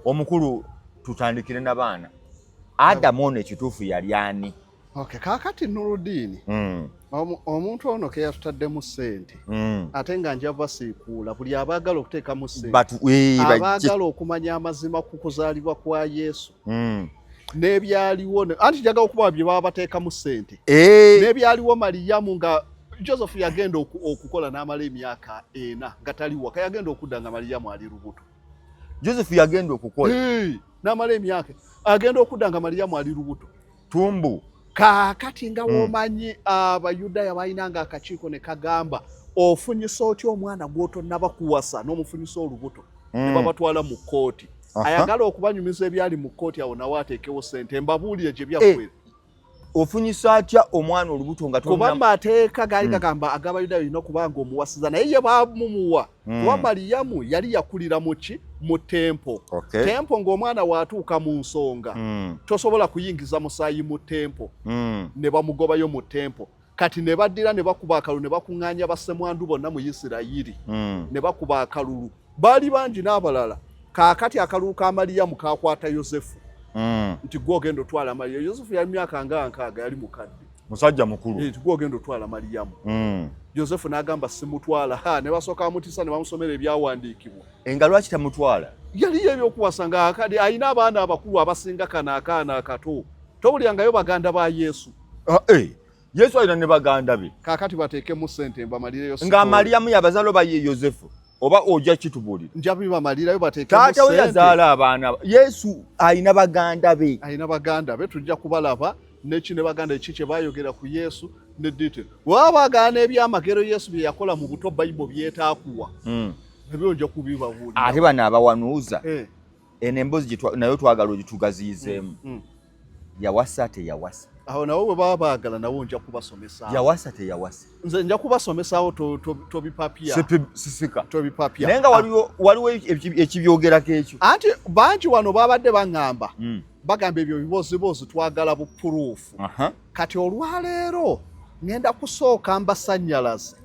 omukulu tutandikire n'abaana Adamu ono ekituufu yali ani? Okay, kakati Nuruddin. Omuntu ono ke yatutaddemu ssente. Ate nga njava siikuula buli abaagala okuteekamu ssente. Abaagala okumanya amazima ku kuzaalibwa kwa Yesu. N'ebyaliwo anti njagala okuba bye baba bateekamu ssente. N'ebyaliwo Mariyamu nga Joseph yagenda okukola n'amala emyaka 4 nga tali waka, yagenda okudda nga Mariyamu ali lubuto. Joseph yagenda okukola n'amala emyaka agenda okudda nga Mariyamu ali lubuto. Tumbu Kakati nga womanyi Abayudaaya balinanga akakiiko ne kagamba ofunyisa otya omwana gw'otonnaba kuwasa n'omufunyisa olubuto ne babatwala mu kkooti. Ayagala okubanyumiza ebyali mu kkooti awo nawe ateekewo ssente mbabuulire gye byaggwera. Ofunyisa atya omwana olubuto nga kuba mateeka gaali gagamba ag'Abayudaaya olina okubanga omuwasiza naye ye baamumuwa kuba Mariyamu yali yakulira mu tempo. Tempo ng'omwana waatuuka mu nsonga tosobola kuyingiza musaayi mu tempo ne bamugobayo mu tempo. Kati ne baddira ne bakuba akalulu ne bakuŋŋaanya bassemwandu bonna mu Isirayiri ne bakuba akalulu. Baali bangi n'abalala. Kaakati akalulu ka Mariyamu kakwata Yosefu. Nti gwogenda otwala Mariyamu. Yosefu yali myaka nga 6 yali mukadde. Musajja mukulu. Nti gwogenda otwala Mariyamu. Yosefu n'agamba simutwala. Ne basooka bamutisa ne bamusomera ebyawandiikibwa. Nga lwaki tamutwala? Yali ebyokuwasa nga akadde ayina abaana abakulu abasinga akaana akato. Towulyangayo baganda ba Yesu. Yesu alina ne baganda be. Kaakati bateekemu ssente mbamalireyo. Nga Mariyamu yabazaalo ba Yosefu. Oba ojja kitubulira. Njabi bamalirayo bateekemu ssente. Taata we yazaala abaana. Yesu alina baganda be. Alina baganda be tujja kubalaba n'eki ne baganda eki kye baayogera ku Yesu ne detail. Wabagaana ebyamagero Yesu bye yakola mu buto Bayibuli byetaakuwa. Ebyo nja kubibabuulira. Ate bano abawanuuza. Eno emboozi nayo twagala ogitugaziyizeemu. Yawasa teyawasa. Aho nawo bwe baba baagala nawo nja kubasomesa. Yawasa teyawasa. Nze nja kubasomesaawo tobipapya. Sisika. Tobipapya. Naye nga waliwo ekibyogerako ekyo. Anti bangi wano babadde baŋŋamba. Bagamba ebyo biboozi twagala bupuruufu. Kati olwaleero ngenda kusooka mbasannyalaze.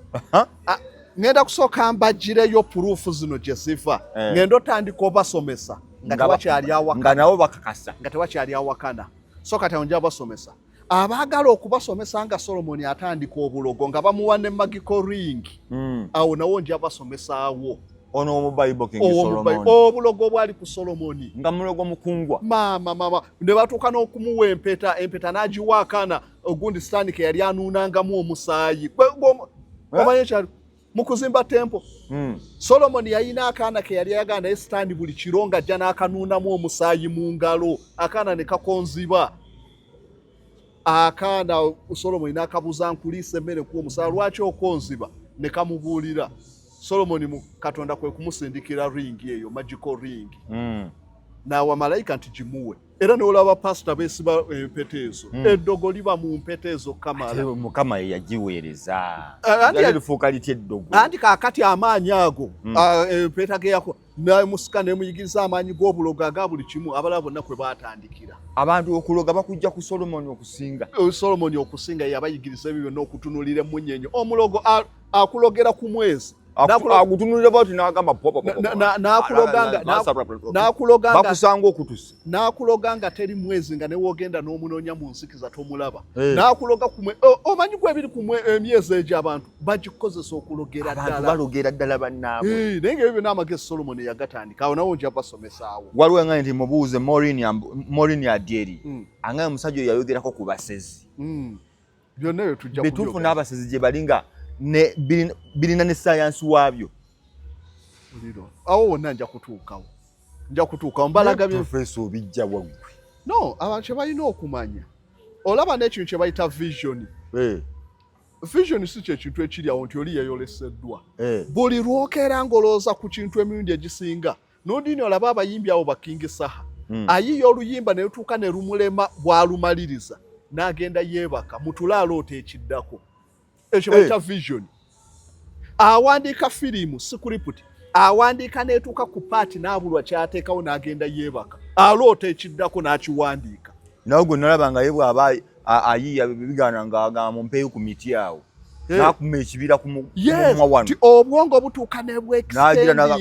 Ngenda kusooka mbagireyo puruufu zino gye ziva. Ngenda otandika obasomesa nga tewakyali awakana. Nga nabo bakakasa. Nga tewakyali awakana. So kati nja basomesa. Abaagala okubasomesa nga Solomoni atandika obulogo nga bamuwa ne magical ring. Awo nawo nja basomesaawo. Ono mu Bible King Solomoni. Obulogo bwali ku Solomoni. Nga mulogo mukungwa. Mama. Ne batuuka n'okumuwa empeta n'agiwa akaana ogundi Stanike yali anuunangamu omusaayi. Omanye kyali mu kuzimba tempo. Solomoni yalina akaana ke yali ayagala naye Stani buli kiro ng'ajja n'akanuunamu omusaayi mu ngalo. Akaana ne kakonziba. Akaana Solomoni n'akabuuza nkuliisa emmere ku omusaayi lwaki okonziba ne kamubuulira. Solomoni mu Katonda kwe kumusindikira ringi eyo magical ring. Naawa malayika nti gimuwe. Era n'olaba pasita beesiba empeta ezo. Eddogo liba mu mpeta ezo kamala. Mukama ye yagiweereza. Lifuuka litya eddogo. Anti kaakati amaanyi ago empeta ge yako namusika nemuyigiriza amaanyi g'obulogo aga buli kimu abalala bonna kwe baatandikira. Abantu okuloga bakujja ku Solomoni okusinga. Solomoni okusinga yabayigiriza ebyo n'okutunulira emmunyeenyo. Omulogo akulogera ku mwezi. Agutunulira bati n'agamba n'akuloganga bakusanga okutusa. N'akuloganga teri mwezi nga newoogenda n'omunoonya mu nsikiza tomulaba. N'akuloga ku omanyi ku ebiri ku emyezi egyo abantu bagikozesa okulogera ddala. Abantu balogera ddala bannaabwe. Naye ng'ebyo n'amagezi Solomoni yagatandika. Awo nawo nja basomesaawo. Waliwo engane nti mubuuze Morini Adyeri. Angana omusajja oyo yayogerako ku basezi. Byonna ebyo tujja kubyogera. Betuufu n'abasezi gye balinga birina ne science waabyo. Awo wonna nja kutuukawo. Mbalaga professor obijja waggwe. No, abantu kye balina okumanya. Olaba n'ekintu kye bayita vision. Vision si kyekintu ekiri awo nti oli yeeyoleseddwa. Buli lwokeera ng'olowooza ku kintu emirundi egisinga. N'odini olaba abayimbi awo bakingi saha. Ayiya oluyimba ne lutuuka ne lumulema bw'alumaliriza. N'agenda yeebaka mutule aloota ekiddako. Ekyo bayita vision. Awandiika firimu script. Awandiika n'etuuka ku paati n'abulwa kyateekawo n'agenda yeebaka. Aloota ekiddako n'akiwandiika. Nawe gwe nalaba nga ye bw'aba ayiya bigaana ng'agamba mumpeeyo ku miti awo. nakuma ekibira ku mumwa wano obwongo butuuka ne bwextendinga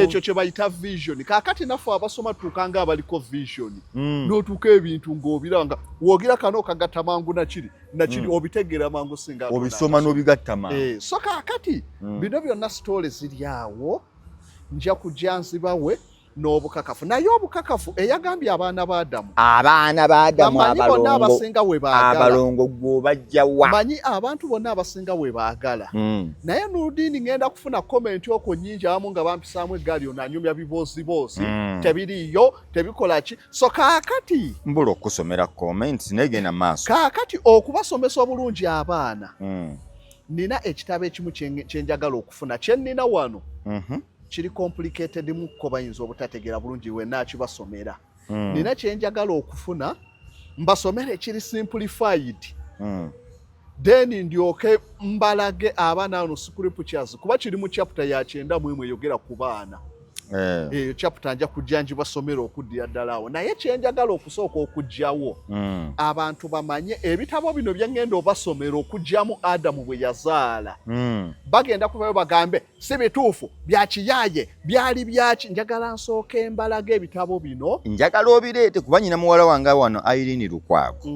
ekyo kye bayita vision. Kaakati naffe abasoma tuukanga abaliko vision n'otuuka ebintu ng'obiranga woogira kano kagatta mangu nakiri obitegeera mangu singa obisoma n'obigatta mangu. So kaakati bino byonna sitole ziri awo, nja kujja nzibawe n'obukakafu. Naye obukakafu eyagambye abaana ba Adamu abalongo gw'obajja wa manyi abantu bonna abasinga we baagala. Naye Nurdini ngenda kufuna komenti okwo nnyingi abamu nga bampisaamu eggaali ono anyumya biboozi tebiriiyo tebikola ki. So kaakati mbula okusomera comments negenda maaso. Kaakati okubasomesa obulungi abaana nina ekitabo ekimu kyenjagala okufuna kyennina wano kiri complicated mukko bayinza obutategeera bulungi wenna akibasomera. Nina kyenjagala okufuna mbasomere kiri simplified then ndyoke mbalage abaana ano scriptures kuba kiri mu chapter ya 9 mu eyogera ku baana. Chapter nja kujja njibasomera okuddira ddala awo. Naye kyenjagala okusooka okujjawo abantu bamanye ebitabo bino byangenda obasomera okujjamu Adamu bwe yazaala bagenda kuvayo bagambe si bituufu bya kiyaaye byali byaki. Njagala nsooke embalaga ebitabo bino, njagala obireete kuba nyina muwala wange wano Irene Lukwago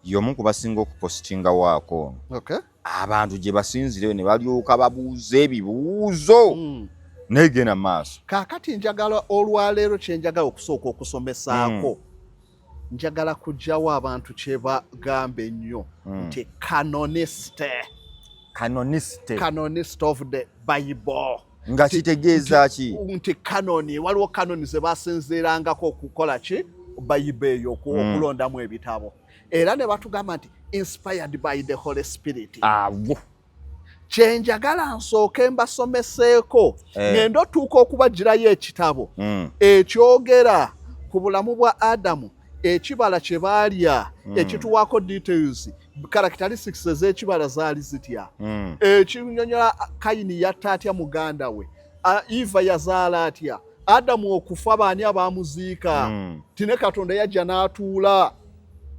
y'omu ku basinga okupostinga waako abantu gye basinzireyo ne balyoka babuuza ebibuuzo negena maaso. Kaakati njagala olwaleero kyenjagala okusooka okusomesaako njagala kujjawo abantu kye bagamba ennyo nti canonist of the Bible. Nga kitegeeza ki? Nti kanoni, waliwo kanoni ze basinziirangako okukola ki Bible eyo okulondamu ebitabo, era ne batugamba nti inspired by the Holy Spirit. Kyenjagala nsooke mbasomeseeko ngendo tuuka okubagirayo ekitabo ekyogera ku bulamu bwa Adamu, ekibala kye baalya ekituwaako details characteristics ez'ekibala zaali zitya, ekinyonyola Kayini yatta atya muganda we, Eva yazaala atya, Adamu okufa baani abaamuziika, tine Katonda yajja n'atuula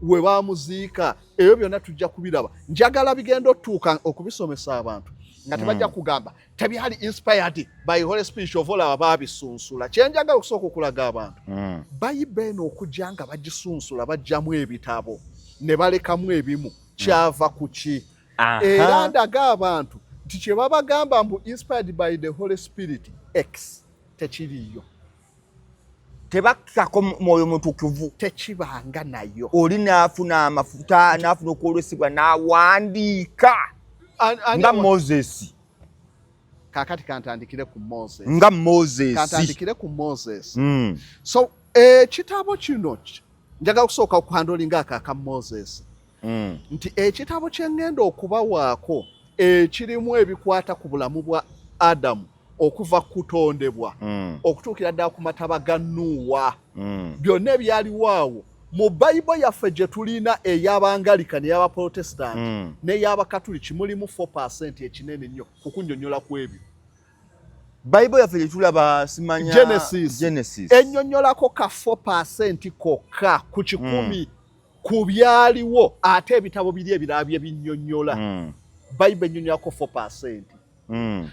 we baamuziika. Ebyo byonna tujja kubiraba. Njagala bigenda otuuka okubisomesa abantu nga tebajja kugamba tebyali inspired by Holy Spirit ovola baabisunsula. Kyenjagala okusooka okulaga abantu Bayibuli eno okujja nga bagisunsula bajjamu ebitabo ne balekamu ebimu kyava ku ki. Era ndaga abantu nti kye babagamba mbu inspired by the Holy Spirit X tekiriiyo, tebakako mwoyo mutukuvu tekibanga nayo. Oli naafuna amafuta naafuna okwolesebwa n'awandiika nga Moses. Kaakati kantandikire ku Moses. Nga Moses. Kantandikire ku Moses. So ekitabo kino njagala okusooka okuhandolinga aka Moses nti ekitabo kye ngenda okubawaako ekirimu ebikwata ku bulamu bwa Adamu okuva kutondebwa okutuukira ddala ku mataba ga Nuuwa, byonna ebyaliwo awo mu Bayibuli yaffe gye tulina ey'Abangalika n'ey'Abaprotestant n'ey'Abakatuliki mulimu 4% ekinene ennyo kukunnyonnyola ku ebyo. Bayibuli yaffe gye tulaba simanya Genesis ennyonnyolako ka 4% kokka ku 100 ku byaliwo, ate ebitabo biri ebirala bye binnyonnyola Bayibuli ennyonnyolako 4%.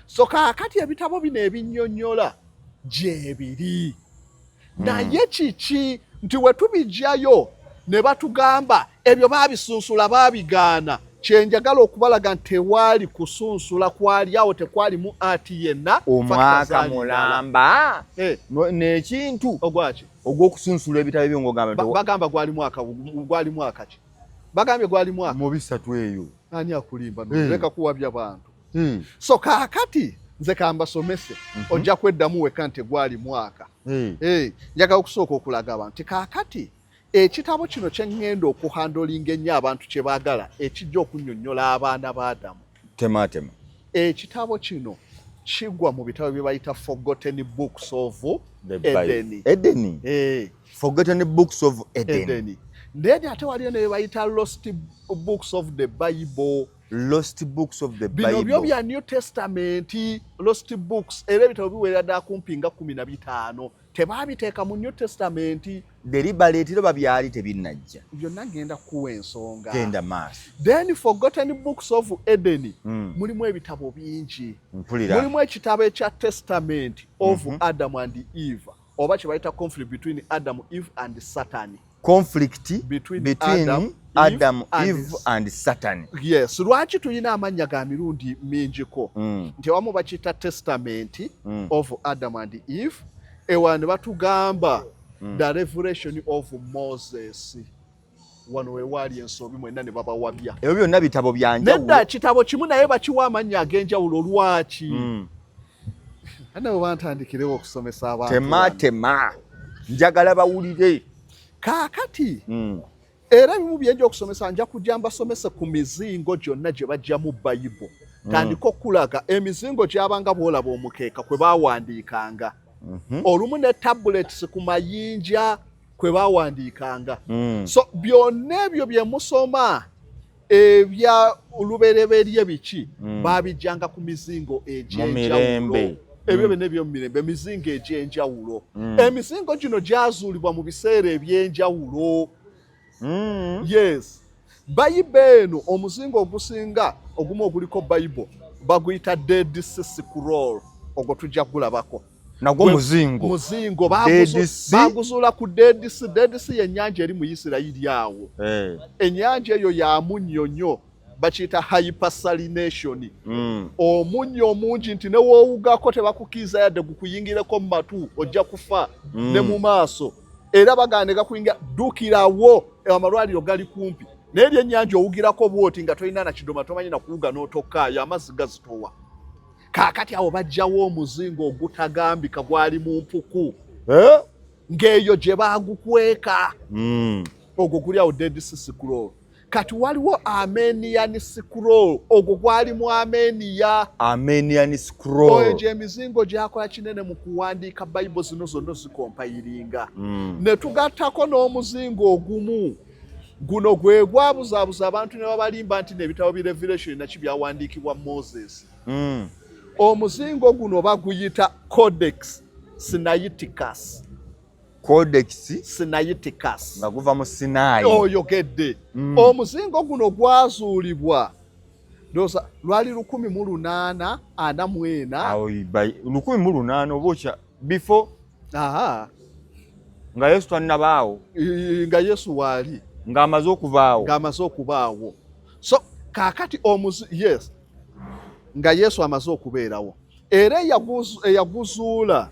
So kaakati ebitabo bino ebinnyonnyola gye biri. Naye kiki nti we tubijjayo ne batugamba ebyo baabisunsula baabigaana. Kyenjagala okubalaga nti tewaali kusunsula kwali awo, tekwali mu ati yenna omwaka mulamba n'ekintu ogwaki ogw'okusunsula ebitabo ebyo ng'ogamba bagamba gwali mwaka ki? Bagambye gwali mwaka mu bisatu eyo. Ani akulimba leka kuwabya bantu. So kaakati nze kambasomese ojja kweddamu weka nti gwali mwaka. Njagala okusooka okulaga abantu kaakati ekitabo kino kye ngenda okuhandolinga ennyo abantu kye baagala ekijja okunnyonnyola abaana ba Adamu. Tematema. Ekitabo kino kigwa mu bitabo bye bayita Forgotten Books of Eden. Forgotten Books of Eden. Then ate waliyo ne bayita Lost Books of the Bible. Lost Books of the Bible. Bino byo bya New Testament, Lost Books, era ebitabo biwerera ddala kumpi nga 15 tebabiteeka mu New Testament. Deliberately babyali tebinnajja. Byonna ngenda kuwa ensonga. Genda maaso. Then forgotten books of Eden. Mulimu ebitabo bingi. Mulimu ekitabo ekya Testament of Adam and Eve. Oba kye bayita conflict between Adam, Eve and Satan. Conflict between Adam, Eve and Satan. Yes, lwaki tulina amannya ga mirundi mingiko nti wamu bakiyita Testament of Adam and Eve, ewa ne batugamba the revelation of Moses. Wano we wali ensobi mwenna ne babawabya. Ebyo byonna bitabo byanjawulo. Nedda kitabo kimu naye bakiwa amannya ag'enjawulo lwaki? Ana bantandikirewo okusomesa abantu. Tema. Njagala bawulire. Kaakati. Era bimu byenja okusomesa nja kujja mbasomese ku mizingo gyonna gye bajja mu Bayibuli. Tandika okulaga emizingo gyabanga bwolaba omukeeka kwe baawandiikanga. Olumu ne tablets ku mayinja kwe baawandiikanga. So byonna ebyo bye musoma ebya olubereberye biki baabijjanga ku mizingo egy'enjawulo. Ebyo bene byo mirembe mizingo egy'enjawulo. Emizingo gino gyazuulibwa mu biseera eby'enjawulo. Yes. Bayibuli eno omuzingo ogusinga ogumu oguliko Bayibuli baguyita Dead Sea Scroll. Ogwo tujja kulabako. Nagwo muzingo baguzuula ku Dead Sea. Dead Sea y'ennyanja eri mu Isirayiri awo. Ennyanja eyo ya munnyo nnyo. Bakiyita hypersalination. Omunnyo omungi nti ne woowugako tebakukiiza yadde gukuyingireko mu matu ojja kufa ne mu maaso. Era bagande gakuyingira dukirawo amalwaliro gali kumpi. Naye ennyanja owugirako bwoti nga tolina na kidoma tomanyi na kuwuga n'otokaayo amazzi gazitowa. Kaakati awo bajjawo omuzingo ogutagambika gwali mu mpuku. Ng'eyo gye baagukweka. Ogwo guli awo Dead Sea Scroll. Kati waliwo Armenian Scroll. Ogwo gwali mu Armenia. Armenian Scroll. Oyo gye emizingo gyakola kinene mu kuwandiika Bayibuli zino zonna zikompayiringa. Ne tugattako n'omuzingo ogumu. Guno gwe gwabuzaabuza abantu ne babalimba nti n'ebitabo bi Revelation naki byawandiikibwa Moses. Omuzingo guno baguyita Codex Sinaiticus. Codex Sinaiticus. Nga guva mu Sinai. Oyogedde. Omuzingo guno gwazuulibwa ndoza lwali 1844. Awo 1844 obocha before. Nga Yesu tannabaawo. Nga Yesu waali. Nga amaze okubaawo. So kaakati yes. Nga Yesu amaze okubeerawo. Era eyaguzuula.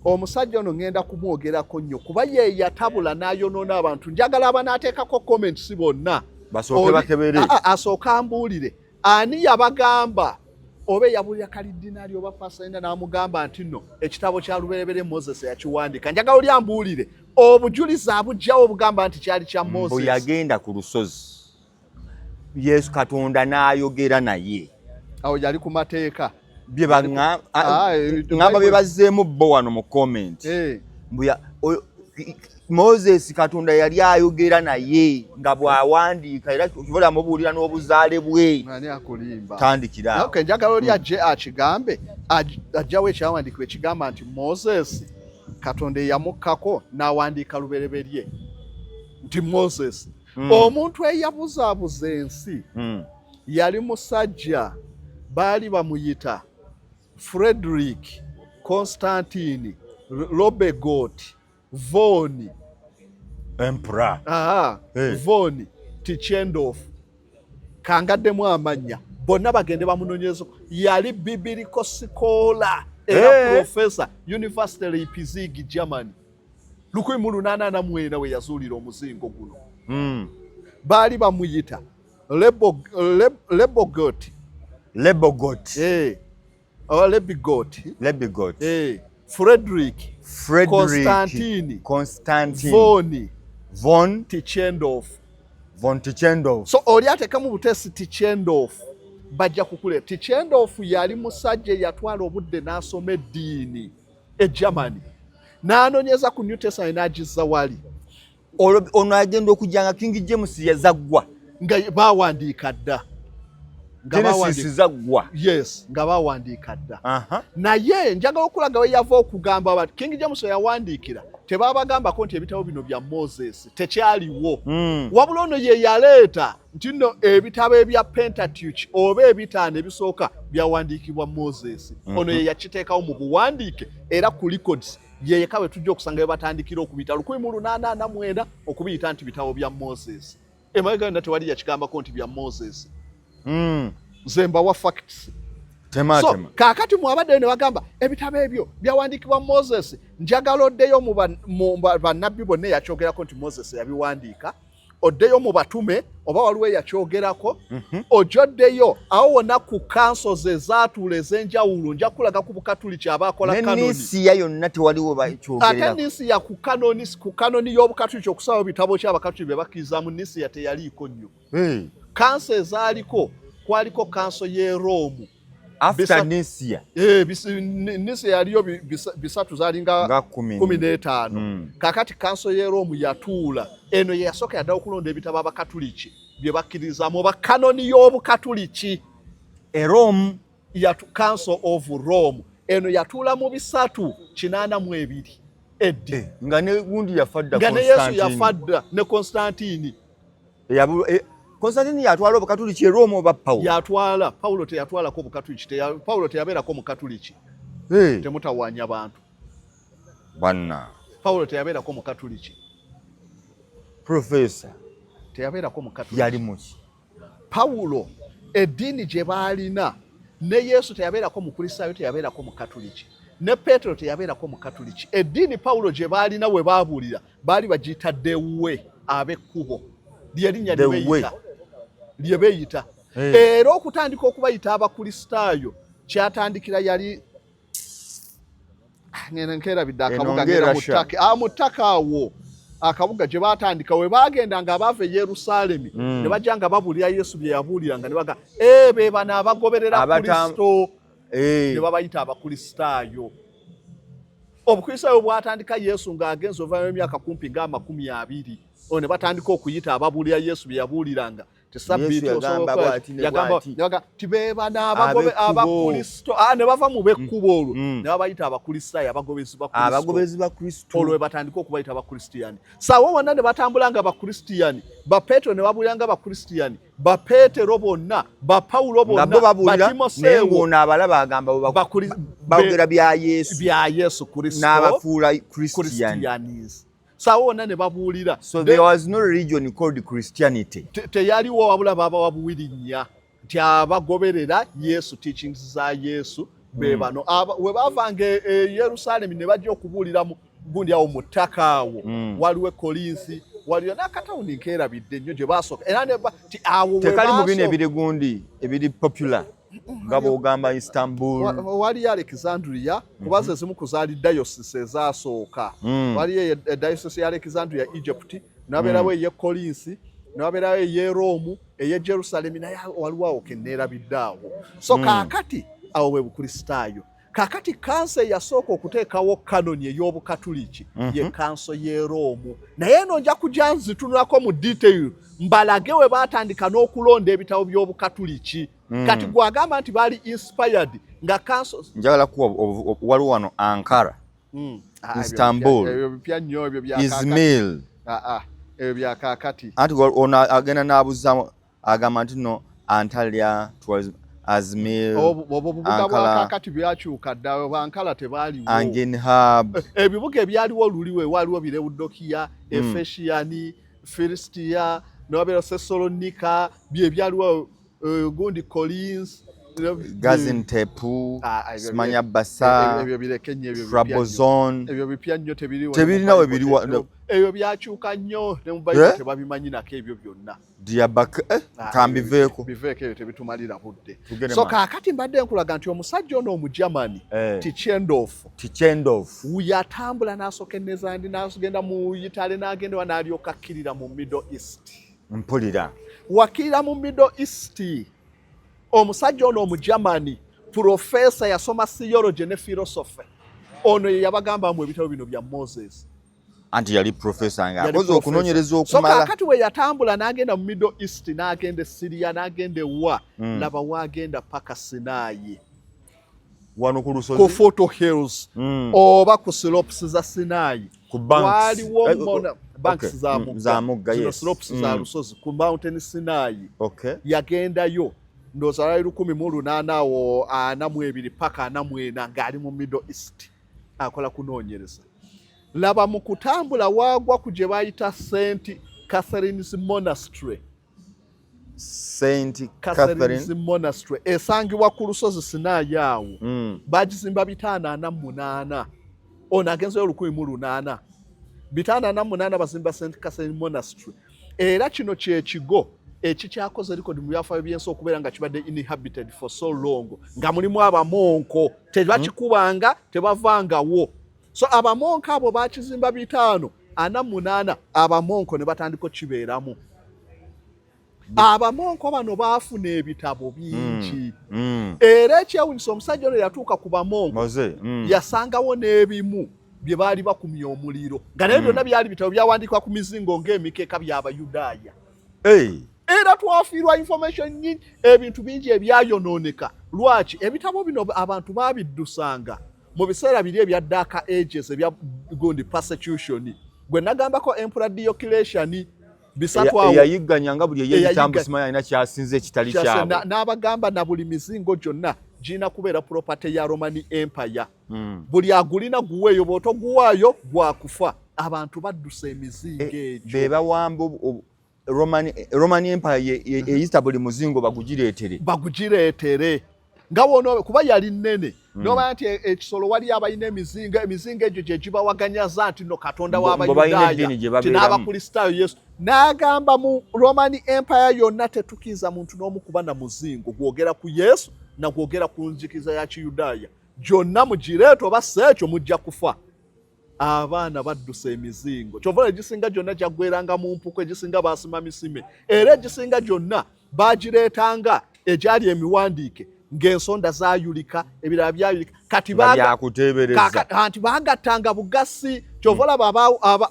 Omusajja ono ngenda kumwogerako nnyo kuba ye yatabula n'ayonoona abantu. Njagala abanaateekako comments bonna. Basooke bakebere. Asooka ambuulire. Ani yabagamba oba yabulira kalidinaali oba pasayina n'amugamba nti nno ekitabo kya luberebere Moses yakiwandiika. Njagala oli ambuulire. Obujulizi abujjawo obugamba nti kyali kya Moses. Bwe yagenda ku lusozi. Yesu Katonda n'ayogera naye. Awo yali ku mateeka. Ngamba bye bazzeemu bo wano mu comment. Moses Katonda yali ayogera naye nga bw'awandiika era kivola mubuulira n'obuzaale bwe. Ani akulimba. Tandikira. Okay, njagala oli ajje akigambe ajjawo ekyawandiikibwa ekigamba nti Moses Katonda yamukkako n'awandiika lubereberye nti Moses. Omuntu eyabuzaabuza ensi yali musajja baali bamuyita Frederick Constantine Lobegot von Emperor. Von Tichendorf. Kangaddemu amannya bonna bagende bamunoonyezo. Yali biblical scholar era professor University Leipzig Germany. 1844 we yazuulira omuzingo guno. Baali bamuyita Lebegot. Frederick Constantine von Tichendorf. So oli atekamu butesi Tichendorf bajja kukule. Tichendorf yali musajja yatwala obudde n'asoma eddiini e Germany. N'anoonyeza ku New Testament n'agizza wali. Ono agenda okujjanga King James yazaggwa nga baawandiika dda. Genesis gwa. Yes, nga bawandiika dda. Naye njagala okulaga we yava okugamba bati King James yawandiikira tebabagambako nti ebitabo bino bya Moses tekyaliwo. Wabula ono ye yaleeta nti nno ebitabo ebya Pentateuch oba ebitaano ebisooka byawandiikibwa Moses. Ono ye yakiteekawo mu buwandiike era ku records ye yeka bwe tujja okusanga bye batandikira okubiyita 1889 okubiyita nti bitabo bya Moses. Emabega yonna tewali yakigambako nti bya Moses. Zemba wa facts. So, kakati mwabadde ne bagamba ebitabo ebyo byawandiikibwa Moses, njagala oddeyo mu bannabbi bonna yakyogerako nti Moses yabiwandiika, oddeyo mu batume oba waliwo yakyogerako, ojoddeyo awo wonna ku councils ezaatuula ez'enjawulo nja kulaga ku Bukatuliki abaakola kanoni. N'Enisiya yonna tewaliwo bakyogerako. Ate Nisiya ku kanoni y'Obukatuliki okusalawo bitabo ky'Abakatuliki be bakkirizamu Nisiya teyaliiko nnyo. Council ezaaliko kwaliko council y'e Rome. After Nisiya. Nisiya yaliyo bisatu zalinga 15. Kakati council y'e Rome yatuula. Eno ye yasooka yaddawo okulonda ebitabo Abakatuliki bye bakkirizamu oba kanoni y'Obukatuliki. Rome. Council of Rome. Eno yatuula mu bisatu 82. Eddi. Nga ne gundi yafadda Constantine. Nga ne Yesu yafadda ne Constantine. Constantine yatwala Obukatuliki Rome oba Paulo? Yatwala. Paulo teyatwalako Obukatuliki. Paulo teyabeerako Mukatuliki. Temutawaanya bantu. Bwana. Paulo teyabeerako Mukatuliki. Professor. Teyabeerako Mukatuliki. Yali muki? Paulo eddiini gye baalina ne Yesu teyabeerako Mukristaayo, teyabeerako Mukatuliki. Ne Petero teyabeerako Mukatuliki. Eddiini Paulo gye baalina we baabuulira baali bagiyita the way ab'ekkubo. Lyerinnya lye beeyita. Era okutandika okubayita Abakristaayo kyatandikira yali nkerabidde akabuga ngera mu ttaka awo akabuga gye baatandika we baagenda nga baava e Yerusaalemi ne bajja nga babuulira Yesu bye yabuuliranga ne baga be bano abagoberera Kristo ne babayita Abakristaayo. Obukristaayo bwatandika Yesu ng'agenza ova emyaka kumpi nga 20. Ne batandika okuyita ababuulira Yesu bye yabuuliranga. Tesabbiiti osobola yagamba tibeba n'Abakristo ne bava mu b'ekkubo olwo ne babayita Abakristaayo abagobezi ba Kristo. Olwo batandika okubayita Abakristiyani. Saawa wonna ne batambula nga Abakristiyani. Ba Petero ne babuulira nga Abakristiyani. Ba Petero bonna, ba Paulo bonna, ba Timoseewo. Ng'ono abalaba agamba baogera bya Yesu Kristo n'abafuula Christian. Saawa wonna ne babuulira. So there was no religion called Christianity. Teyaliwo wabula baba wabuwirinnya nti abagoberera Yesu, teachings za Yesu be bano. We baavanga e Yerusaalemi ne bajja okubuulira gundi awo mu ttaka awo. Waliwo Kolinsi, waliyo n'akatawuni nkeerabidde nnyo gye baasooka. Era ne awo tekali mu bino ebiri gundi ebiri popular. Nga bw'ogamba Istanbul. Waliyo Alexandria kuba ze zimu ku zaali diocese ezaasooka. Waliyo diocese ya Alexandria Egypt, n'abeerawo ey'e Kolinsi, n'abeerawo ey'e Rome, ey'e Jerusalem, naye waliwo awo kenneerabidde awo. So kaakati awo bwe Bukristaayo. Kaakati kanso eyasooka okuteekawo kanoni ey'Obukatuliki ye kanso y'e Rome. Naye eno nja kujja nzitunulako mu detail mbalage we baatandika n'okulonda ebitabo by'Obukatuliki. Kati gwagamba nti baali inspired nga kanso njagala kuwa waliwo wano Ankara, Istanbul, Izmir. Ebyo bya kaakati. Anti ono agenda n'abuuza agamba nti no Antalya, Izmir, obubuga bwa kaakati byakyuka dda. Ankara tebaaliwo. Angenhab. Ebibuga ebyaliwo luliwe waliwo Birewudokiya, Efesiyani, Filisitiya, n'abeera Thessalonika, bye byaliwo gundi Collins, Gazintepu, Simanya Basa, ebyo bireke nnyo ebyo Trabzon. Ebyo bipya nnyo tebiriwo. Tebirinawe biriwo. Ebyo byakyuka nnyo ne mu Bayibuli tebabimanyi nako ebyo byonna. Kambiveeko. Biveeko ebyo tebitumalira budde. So kaakati mbadde nkulaga nti omusajja ono Omujamani Tichendov yatambula n'asooka Nezandi n'agenda mu Italy n'agenda n'alyoka akkirira mu Middle East. Mpulira. Wakirira mu Middle East. Omusajja ono Omujamani professor yasoma theology ne philosophy. Ono ye yabagamba mu ebitabo bino bya Moses. anti yali professor nga akoze okunoonyereza okumala. So kakati we yatambula n'agenda mu Middle East n'agenda Syria n'agenda wa laba wagenda paka Sinai. Wano ku lusozi ku Photo Hills oba ku slopes za Sinai. Ku banks. Waliwo banks za mugga yes. Slopes za lusozi ku Mountain Sinai. Okay. Yagendayo ndoza lali 1842 paka 44 ng'ali mu Middle East akola kunoonyereza. Laba mu kutambula wagwa ku gye bayita St. Catherine's Monastery. St. Catherine's Monastery esangibwa ku lusozi Sinai awo. Bagizimba 548 ono agenzeyo 1800 548 bazimba St. Catherine's Monastery. Era kino kyekigo ekikyakoze record mu byafaayo by'ensi okubeera nga kibadde inhabited for so long nga mulimu abamonko tebakikubanga tebavangawo. So abamonko abo bakizimba 548 abamonko ne batandika kibeeramu. Abamonko bano baafuna ebitabo bingi. Era ekyewunyisa omusajja ono yatuuka ku bamonko yasangawo n'ebimu bye baali bakumya omuliro nga naye byonna byali bitabo byawandikwa ku mizingo ng'emikeeka by'Abayudaaya. Era twafiirwa information nyingi, ebintu bingi ebyayonooneka. Lwaki? Ebitabo bino abantu baabiddusanga mu biseera biri ebya Dark Ages ebya gundi persecution. Gwe nagambako Emperor Diocletian bisatu awo yayigganyanga buli ey'ekitambusima yalina kyasinze ekitali kyabwe. N'abagamba na buli mizingo gyonna gina kubeera property ya Roman Empire. Buli agulina guweeyo bw'otoguwaayo gwakufa. Abantu baddusa emizingo egyo. Be bawamba Roman Empire eyita buli muzingo bagugireetere. Nga wono kuba yali nnene. Noba nti ekisolo wali abalina emizingo egyo gye gibawaganyaza nti no Katonda w'Abayudaaya n'Abakristaayo Yesu. N'agamba mu Roman Empire yonna tetukiza muntu n'omu kuba na muzingo gwogera ku Yesu na gwogera ku nzikiza ya Kiyudaaya. Gyonna mugireeta oba seekyo mujja kufa. Abaana baddusa emizingo. Kyova egisinga gyonna gyaggweranga mu mpuku, egisinga baasima misime. Era egisinga gyonna bagireetanga egyali emiwandiike ng'ensonda zaayulika, ebirala byayulika. Kati bagattanga bugasi. Kyova olaba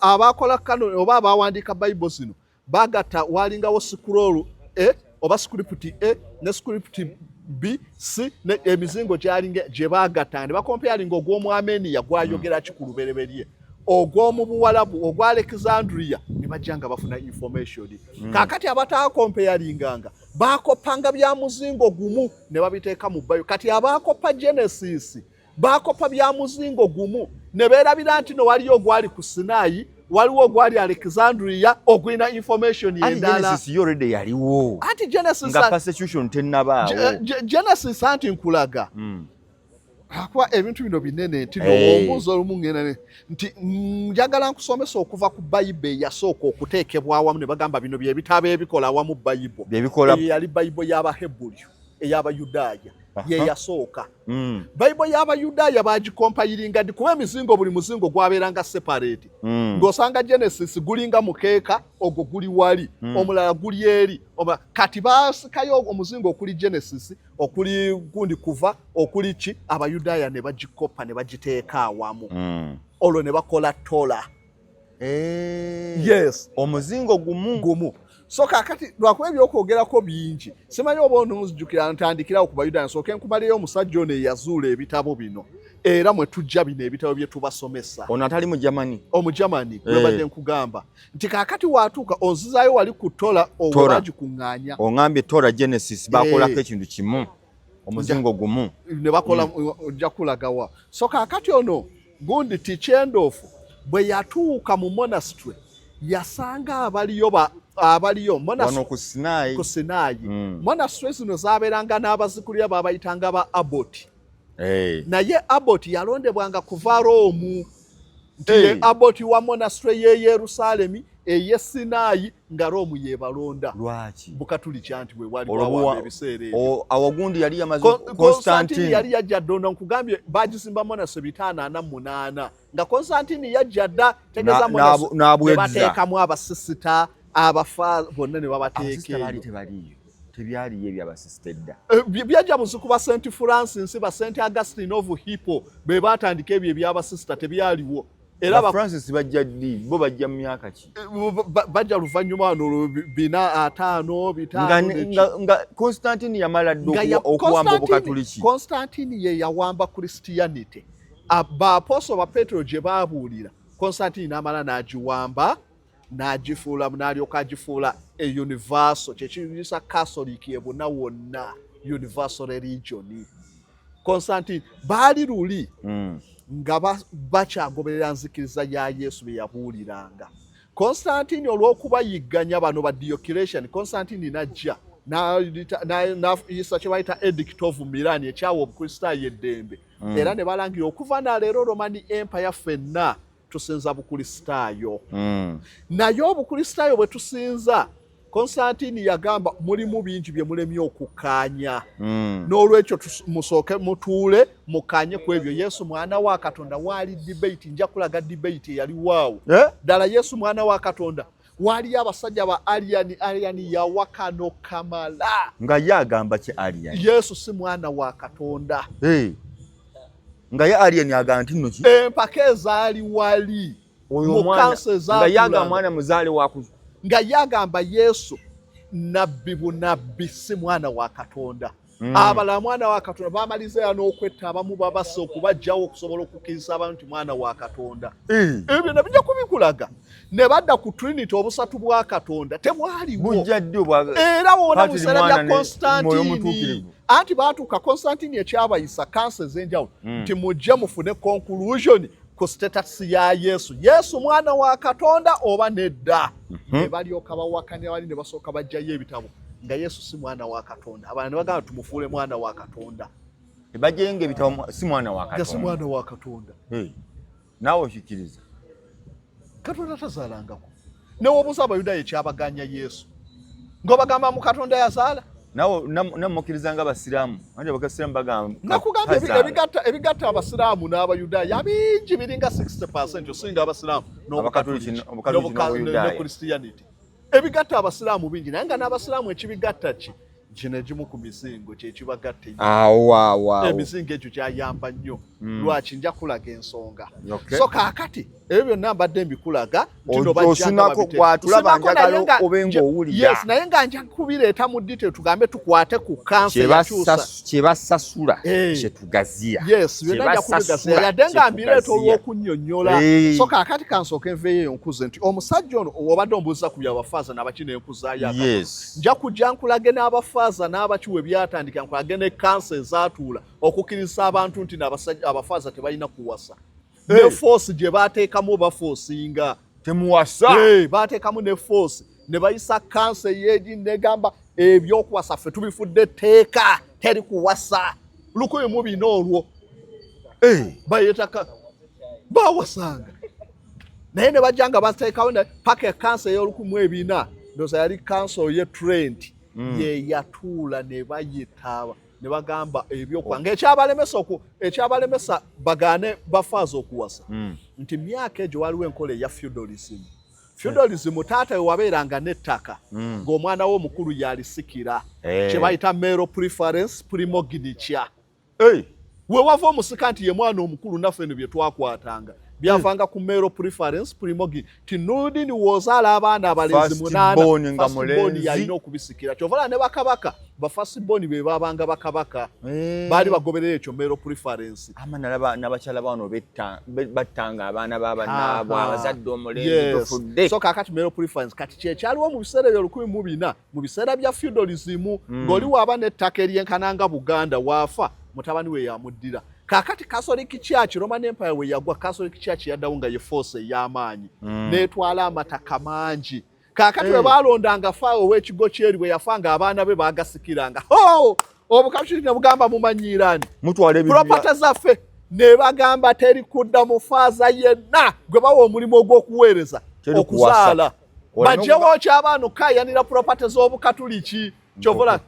abaakola kano oba abaawandiika Bayibuli zino bagatta walingawo scroll oba script ne script B, C, ne emizingo gyalinga gye bagattanga ne bakompeyalinga ogw'Omwameniya gwayogera kikulu bereberye, ogw'omu Buwalabu ogwa Alexandria ne bajja nga bafuna information. Kaakati abataakompeyalinganga baakopanga bya muzingo gumu ne babiteeka mu Bayibuli. Kati abaakoppa Genesis baakoppa bya muzingo gumu ne beerabira nti no waliyo ogwali ku Sinai, waliwo ogwali Alexandria ogwina information endala. Genesis already yaliwo. Anti Genesis nga persecution tennabaawo. Genesis anti nkulaga. Akwa ebintu bino binene nti ombuzo olumu ngena nti njagala nkusomesa okuva ku Bayibuli eyasooka okuteekebwa awamu ne bagamba bino bye bitabo ebikola awamu Bayibuli. Yali Bayibuli y'Abahebuli ey'Abayudaaya ye yasooka. Bayibuli y'Abayudaaya bagikompayiringa ndi kuba emizingo buli muzingo gwabeeranga separate. Ng'osanga Genesis gulinga mukeeka ogwo guli wali omulala guli eri. Kati baasikayo omuzingo okuli Genesis okuli gundi kuva okuli ki Abayudaaya ne bagikopa ne bagiteeka awamu. Olwo ne bakola Torah. Yes, omuzingo gumu. So kakati lwakuba ebyokwogerako bingi simanyi oba ononzijjukira ntandikirawo ku Bayudaaya nsooke nkumaleyo omusajja ono eyazuula ebitabo bino era mwe tujja bino ebitabo bye tubasomesa. Ono atali Mujamani? Omujamani gwe badde nkugamba nti kakati waatuuka onzizaayo wali ku Torah oba bagikuŋŋaanya. Oŋambye Torah Genesis baakolako ekintu kimu omuzingo gumu ne bakola ojja kulagawa. So kakati ono gundi Tichendofu bwe yatuuka mu monastery yasanga abaliyo monastery ku Sinai. Monastery zino zaabeeranga n'abazikulira baabayitanga ba Abbot. Naye Abbot yalondebwanga kuva Rome. Nti Abbot wa monastery ye Yerusaalemi eye Sinai nga Rome yebalonda. Lwaki? Bukatuliki anti we wali wawamba ebiseera ebyo. Awagundi yali yamaze Constantine yali yajja dda nkugambye bagizimba monastery 548 nga Constantine yajja dda tegeza monastery bateekamu abasisita abafa bonna ne babateeka. Tebaliyo. Tebyaliyo ebyabasisita edda. Byajja muziku ba St. Francis ba St. Augustine of Hippo be batandika ebyo ebyabasisita tebyaliwo. era Francis bajja ddi bo bajja mu myaka ki bajja luvannyuma wano 4-5 nga Constantine yamala ddi okuwamba obukatuliki. Constantine ye yawamba Christianity. Baaposo ba Petro gye baabuulira Constantine n'amala n'agiwamba n'agifuula n'alyoka agifuula universal kyekiyisa Catholic ebuna wonna universal religion. Constantine baali luli nga bakyagoberera nzikiriza ya Yesu bye yabuuliranga. Constantine olw'okubayigganya bano ba Diocletian, Constantine najja n'ayisa kye bayita Edict of Milan ekyawa obukristaayo eddembe. Era ne balangira okuva na leero Roman Empire ffenna tusinza bukristaayo. Naye obukristaayo bwe tusinza Constantine yagamba mulimu bingi bye mulemye okukaanya. N'olwekyo musooke mutuule mukanye ku ebyo. Yesu mwana wa Katonda waali debate, nja kulaga debate yali waawo. Ddala Yesu mwana wa Katonda wali abasajja ba Alien yawakano kamala. Nga yagamba ki Alien? Yesu si mwana wa Katonda. Nga ya Alien yagamba nti nno ki? Empaka ezaali wali. Oyo mwana nga yaga mwana muzaale waku. Nga yagamba Yesu nabbi bunabbi si mwana wa Katonda. Abala mwana wa Katonda bamaliza n'okwetta abamu babasa okubajjawo okusobola okukkiriza abantu nti mwana wa Katonda. Ebyo nabijja kubikulaga. Ne badda ku Trinity obusatu bwa Katonda tebwaliwo. Era wona mu biseera bya Constantine anti baatuuka Constantine ekyabayisa kansa ez'enjawulo nti mujje mufune conclusion ku status ya Yesu. Yesu mwana wa Katonda oba nedda. Ne balyoka bawakanya bali ne basooka bajjayo ebitabo nga Yesu si mwana wa Katonda. Abaana ne bagamba tumufuule mwana wa Katonda. Bajjenga ebitabo si mwana wa Katonda. Si mwana wa Katonda. Naawe okikkiriza? Katonda tazaalangako. Newobuuza Abayudaaya ekyabaganya Yesu. Ng'obagamba mu Katonda yazaala? Nawe mukkiriza nga Abasiraamu. Anti Abasiraamu bagamba. Nakugamba ebigatta Abasiraamu n'Abayudaaya bingi biringa 60% osinga Abasiraamu n'Obukatoliki ne Christianity. Ebigatta Abasiraamu bingi naye nga n'Abasiraamu ekibigatta ki gino egimu ku misingo kyekibagatta emisingo egyo gyayamba nnyo. Lwaki nja kulaga ensonga. So kaakati ebyo byonna mbadde mbikulaga tulaba njagala obe ng'owulira. Yes, naye nga nja kubireeta mu detail tugambe tukwate ku kansa kye basasula kye tugaziya. Yes, byonna nja kubigaziya yadde nga mbireeta olw'okunnyonnyola. So kaakati kansooka enveeyo nkuze nti omusajja ono obadde ombuuza ku byabafaaza n'abakina enkuzaayo nja kujja nkulage n'abafaaza n'abakiwe byatandika nkulage ne kansa ezaatuula okukkiriza abantu nti abafaaza tebalina kuwasa. Ne force gye baateekamu bafoosinga temuwasa. Baateekamu ne force ne bayisa kansa yeegi negamba ebyokuwasa ffe tubifudde tteeka teri kuwasa. 14 olwo bayetaka bawasanga naye ne bajja nga bateekawo paka ya kansa ey'olukumi ndowooza yali kansa ye Trent ye yatuula ne bayitaba ne bagamba ebyokuwa ng'ekyabalemesa bagaane bafaaza okuwasa nti myaka egyo waliwo enkola eya feudalism. Feudalism taata we wabeeranga n'ettaka ng'omwana we omukulu yalisikira kye bayita male preference primogeniture. We wava omusika nti ye mwana omukulu naffe eno bye twakwatanga byavanga ku male preference primogeniture tinudi ni wozaala abaana abalenzi 8 firstborn yalina okubisikira kyovala ne bakabaka ba firstborn be babanga bakabaka baali bagoberera ekyo male preference. N'abakyala bano battanga abaana b'abanaabwe abazadde omulenzi tofudde. So kaakati male preference kati kyekyaliwo mu biseera ebyo 1400 mu biseera bya feudalism ng'oli waaba n'ettaka eryenkananga Buganda waafa mutabani we yamuddira. Kaakati Catholic Church Roman Empire we yagwa Catholic Church yaddawo nga ye force ey'amaanyi n'etwala amataka mangi. Kaakati we baalondanga faawo w'ekigo kyeri bwe yafanga abaana be baagasikiranga. Obukatoliki ne bugamba mumanyiirani property zaffe ne bagamba teri kudda mufaaza yenna gwe bawa omulimu ogw'okuweereza okuzaala. Bajjewo ky'abaana okukaayanira property z'Obukatoliki. Chovola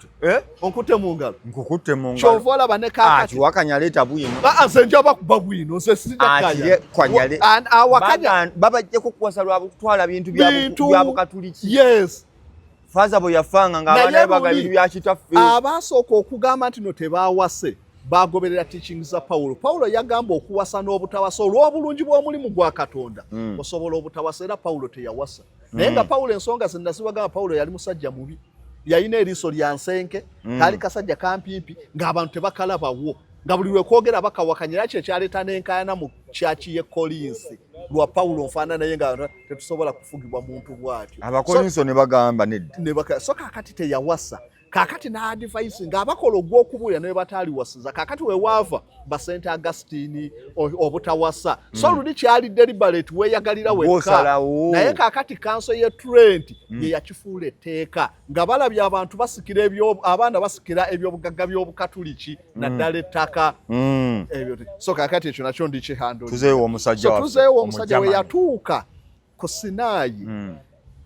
onkutte mu ngalo. Nkukutte mu ngalo. Chovola bane kaakati. Wakanya leta bwino. Nze njaba kuba bwino nze sijakaya. Kwanyale. Awakanya babajje kukwasa lwa kutwala bintu bya Bukatoliki. Yes. Faza bo yafanga nga abaana bagabiri bya kitaffe. Abasooka okugamba nti no tebaawase bagoberera teachings za Paulo yagamba okuwasa n'obutawasa olw'obulungi bw'omulimu gwa Katonda osobola obutawasa era Paulo teyawasa naye nga Paulo ensonga zinnazibagamba Paulo yali musajja mubi yalina eriiso lya nsenke kaali kasajja kampimpi ng'abantu tebakalabawo nga buli lwe kwogera bakawakanyira kye kyaleeta n'enkaayana mu kyaki ye Kolinsi lwa Paulo nfaana naye nga tetusobola kufugibwa muntu bw'atyo abakolinso ne bagamba nedda so kaakati teyawasa kaakati n'advice ng'abakola ogw'okubuulira naye bataaliwasiza kaakati wewaava ba St. Augustine obutawasa so luli kyali deliberate weeyagalira wekka naye kaakati kanso ye Trent ye yakifuula etteeka nga balabye abantu basikira abaana basikira ebyobugagga by'obukatuliki naddala ettaka so kaakati ekyo nakyo ndikihandula tuzeewo omusajja we yatuuka ku Sinaayi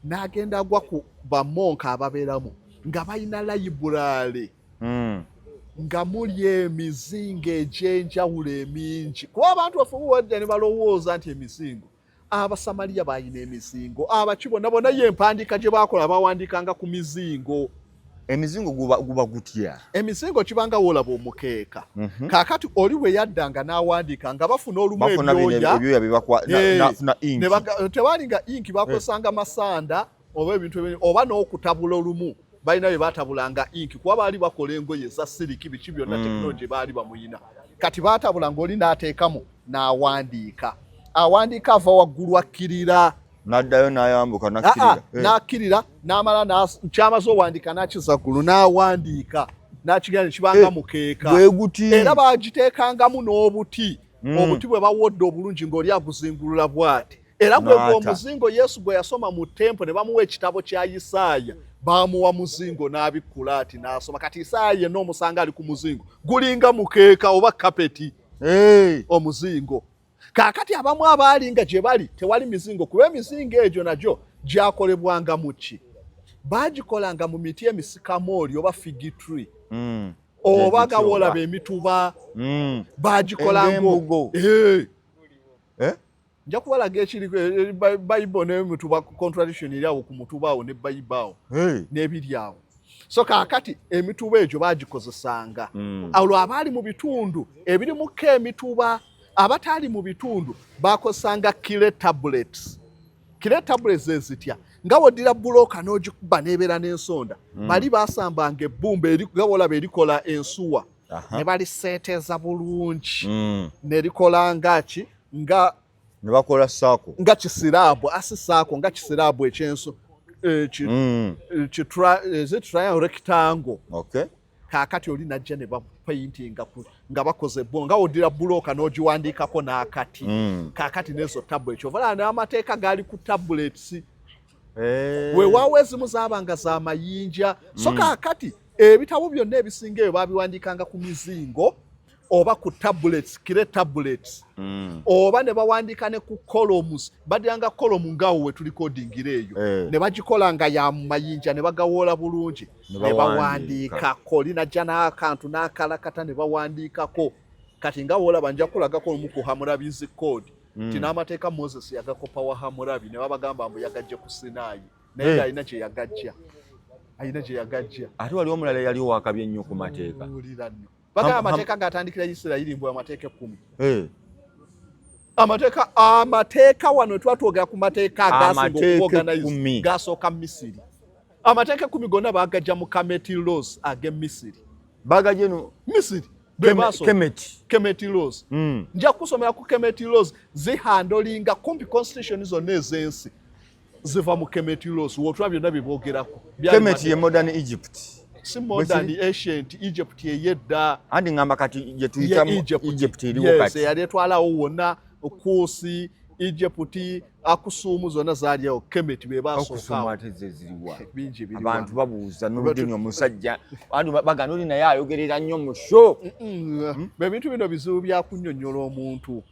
n'agenda agwa ku bamonka ababeeramu nga balina layibulaale nga muli emizingo egy'enjawulo emingi kuba abantu bafubuwadde ne balowooza nti emizingo abasamaliya balina emizingo abaki bonna bonna y'empandiika gye baakola bawandiikanga ku mizingo emizingo guba gutya emizingo kibanga woolaba omukeeka kaakati oli bwe yaddanga n'awandiika nga bafuna olumu ebyoya tewaalinga inki bakozesanga masanda oba ebintu oba n'okutabula olumu balina bye batabulanga inki kuba baali bakola engoye za siriki biki byonna tekinologi baali bamuyina kati baatabulanga oli n'ateekamu n'awandiika awandiika ava waggulu akkirira n'addayo n'ayambuka n'akkirira n'amala kyamaze owandiika n'akiza ggulu n'awandiika n'akigenda kibanga mukeeka era baagiteekangamu n'obuti obuti bwe bawodde obulungi ng'oli aguzingulula bw'ati era gwe omuzingo Yesu gwe yasoma mu tempo ne bamuwa ekitabo kya Isaaya bamuwa muzingo n'abikkula ati n'asoma kati Isaaya yenna omusanga ali ku muzingo gulinga mukeeka oba kapeti omuzingo kaakati abamu abaalinga gye bali tewali mizingo kuba emizingo egyo nagyo gyakolebwanga mu ki baagikolanga mu miti emisikamoli oba fig tree oba gawolaba emituba baagikolanga nja kubalaga ekiri Bible n'emituba contradiction eri awo ku mutuba awo ne Bible awo n'ebiri awo so kaakati emituba egyo baagikozesanga olwo abaali mu bitundu ebirimu emituba abataali mu bitundu baakozesanga kile tablets ezitya nga woddira bulooka n'ogikuba n'ebeera n'ensonda bali baasambanga ebbumba gabolaba erikola ensuwa ne baliseeteeza bulungi ne likola ngaki nga ne bakola saako nga kisiraabu asisaako nga kisiraabu ekyenso triangle rectangle kaakati oli najja ne bapaintinga nga bakoze nga woddira bulooka n'ogiwandiikako n'akati kaakati n'ezo tablet ovala n'amateeka gaali ku tablets weewaawo ezimu zaabanga za mayinja so kaakati ebitabo byonna ebisinga ebyo baabiwandiikanga ku mizingo oba ku tablets kile tablets oba ne bawandiika ne ku columns baddanga kolomu ngaawo we tulikodingira eyo ne bagikolanga ya mayinja ne bagawoola bulungi ne bawandiikako linajja n'akantu n'akalakata ne bawandiikako kati nga woolaba nja kulagako olumu ku Hammurabi's code ti n'amateeka Moses yagakopa wa Hammurabi ne babagamba mbu yagajje ku Sinaayi naye alina kye yagajja ate wali omulala yali wakabye ennyo ku mateeka bagamba amateeka gatandikira Isirayiri mbu amateeka 10 amateeka wano tuba twogera ku mateeka agasinga okuorganize gasooka Misiri amateeka 10 gonna bagajja mu Kemeti laws ag'e Misiri bagajje no Misiri Kemeti laws nja kusomera ku Kemeti laws zihandolinga kumpi constitution zonna ez'ensi ziva mu Kemeti laws wotula byonna biboogerako Kemeti ye modern Egypt si modern ancient Egypt eyedda andi ngamba kati je tuyita Egypt iliwo kati yali etwalawo wonna Kuusi Egypt Akusumu zonna zaaliwo Kemeti be baasookawo abantu babuuza n'oludini omusajja abantu bagana oli naye ayogerera nnyo mu show ebintu bino bizibu bya kunnyonnyola omuntu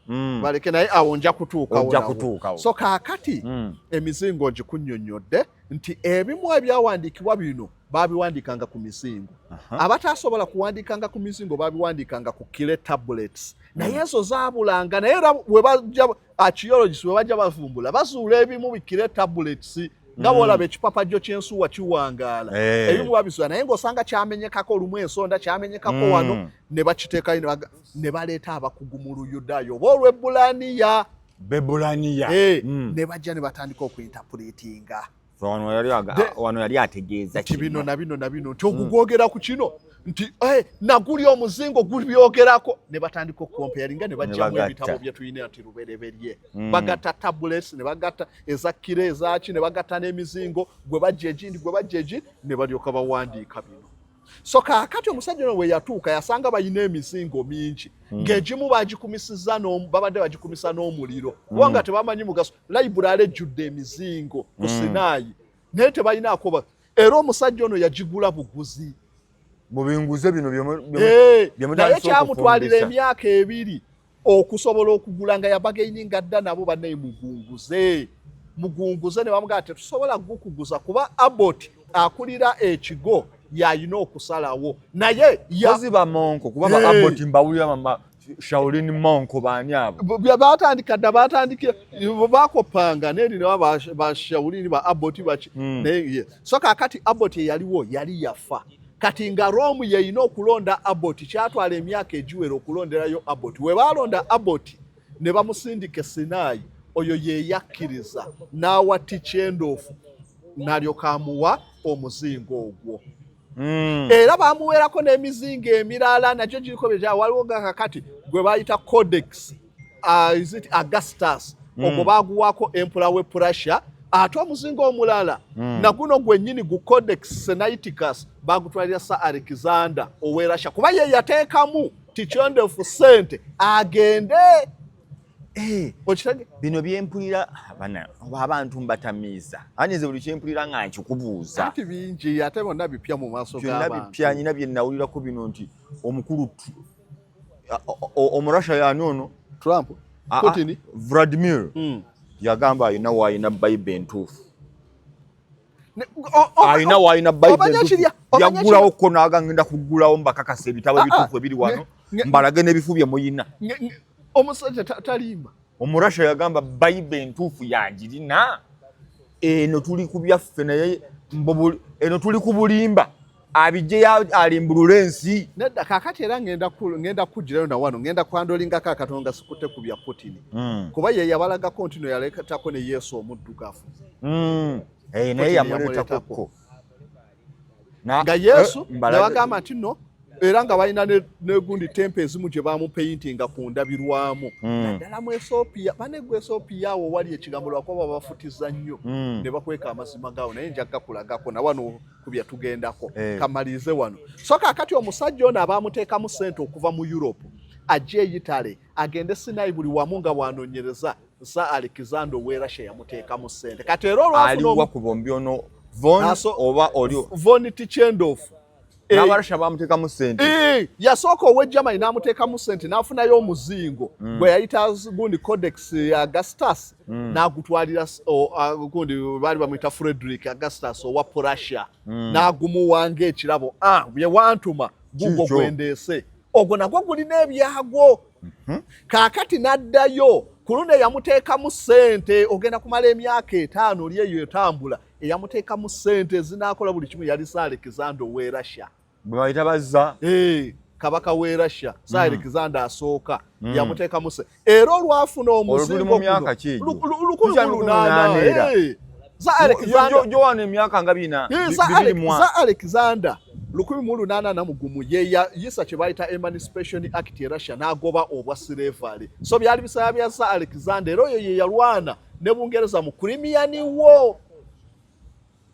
baleke naye awo nja kutuukawo so kaakati emizingo gikunnyonnyodde nti ebimu ebyawandiikibwa bino baabiwandiikanga ku mizingo abataasobola kuwandiikanga ku mizingo baabiwandiikanga ku kile tablets naye ezo zaabulanga naye era we bajja archaeologists we bajja bavumbula bazuula ebimu bikile tablets nga bw'olaba ekipapajjo ky'ensuwa kiwangaala ebimu babisula naye ng'osanga kyamenyekako olumu ensonda kyamenyekako wano ne bakiteeka ne baleeta abakugu mu Luyudaayo oba olw'Ebbulaniya ne bajja ne batandika okuintapuleetinga wano yali ategeeza bino na bino nti ogugwogera ku kino nti naguli omuzingo gubyogerako ne batandika okukomparinga ne bajjamu ebitabo bye tulina nti lubereberye bagatta tablets ne bagatta ezakkira ezaki ne bagatta n'emizingo gwe bajja egi ne balyoka bawandiika bino so kaakati omusajja ono bwe yatuuka yasanga bayina emizingo mingi ng'egimu babadde bagikumisa n'omuliro kubanga tebamanyi mugaso layibulaale ejjudde emizingo ku Sinaayi naye tebalinaako era omusajja ono yagigula buguzi mubinguze bino naye kyamutwalira emyaka 2 okusobola okugula nga yabagaininga dda nabo bannaye mugunguze ne bamugamba tetusobola gukuguza kuba Abbott akulira ekigo yayina okusalawo naye yaziba monko kuba Abbott mbawulira Shaolin monko baani abo batandika bakopanga neri ne ba Shaolin ba Abbott baki so kakati Abbott yaliwo yali yafa kati nga Rome yeyina okulonda Abbott kyatwala emyaka egiwera okulonderayo Abbott we balonda Abbott ne bamusindika Sinaayi oyo ye yakkiriza n'awa Tichendofu n'alyoka amuwa omuzingo ogwo era bamuweerako n'emizingo emirala nagyo giriko waliwo nga kakati gwe bayita Codex is it Augustus ogwo baguwaako empula we Prussia ate omuzingo omulala naguno gwennyini gu Codex Sinaiticus bagutwalira Sir Alexander ow'e Russia kuba ye yateekamu Tichendofu ssente agende bino byempulira abantu mbatamiiza anize buli kyempulira nga nkikubuuza ati bingi ate bonna bipya mu maaso g'abantu byonna bipya nyina bye nawulirako bino nti omukulu omurasha yani ono Trump Putin Vladimir yagamba ayina waayina Bible entuufu ayina waayina Bible entuufu yaggulawo ko n'agangenda kuggulawo mbakakasa ebitabo ebituufu ebiri wano mbalage n'ebifu bye muyina omusajja talimba omurasha yagamba Bible entuufu yagirina eno tuli ku byaffe naye eno tuli ku bulimba abijje alimbulula ensi nedda kakati era ngenda kujirayo na wano ngenda kwandolinga Katonda sikutte ku bya Putin kuba ye yabalagako ntino yalekatako ne Yesu omuddugavu naye yamuleetako nga Yesu yabagamba nti no era nga balina negundi tempe ezimu gye bamupeyintinga ku ndabirwamu naddala mu Ethiopia banegwa Ethiopia awo wali ekigambo lwakuba babafutiza nnyo ne bakweka amazima gaawo naye njaga kulagako na wano ku bye tugendako kamalize wano so kakati omusajja ono abamuteekamu ssente okuva mu Europe ajje Italy agende Sinai buli wamu nga bwanoonyereza Sir Alexander ow'e Russia yamuteekamu ssente kati era olwafuna ku bombi ono von oba olio von Tichendofu n'abarasha bamuteekamu ssente yasooka ow'e Germany n'amuteekamu ssente n'afunayo omuzingo gwe yayita gundi Codex Augustus n'agutwalira gundi baali bamuyita Frederick Augustus owa Prussia n'agumuwanga ekirabo bye wantuma gugwo gwendeese ogwo nagwo gulina ebyagwo kaakati n'addayo ku luno yamuteekamu ssente ogenda kumala emyaka 5 oli eyo etambula eyamuteekamu ssente zinaakola buli kimu yali Sir Alexander ow'e Russia bwe bayita bazza kabaka w'e Russia Sir Alexander asooka yamuteekamu ssente era olwafuna omuzingo jowana emyaka nga bina Sir Alexander 1841 ye yisa kye bayita Emancipation Act ya Russia n'agoba obwa slavery so byali bisaba bya Sir Alexander era oyo ye yalwana ne Bungereza mu Crimean War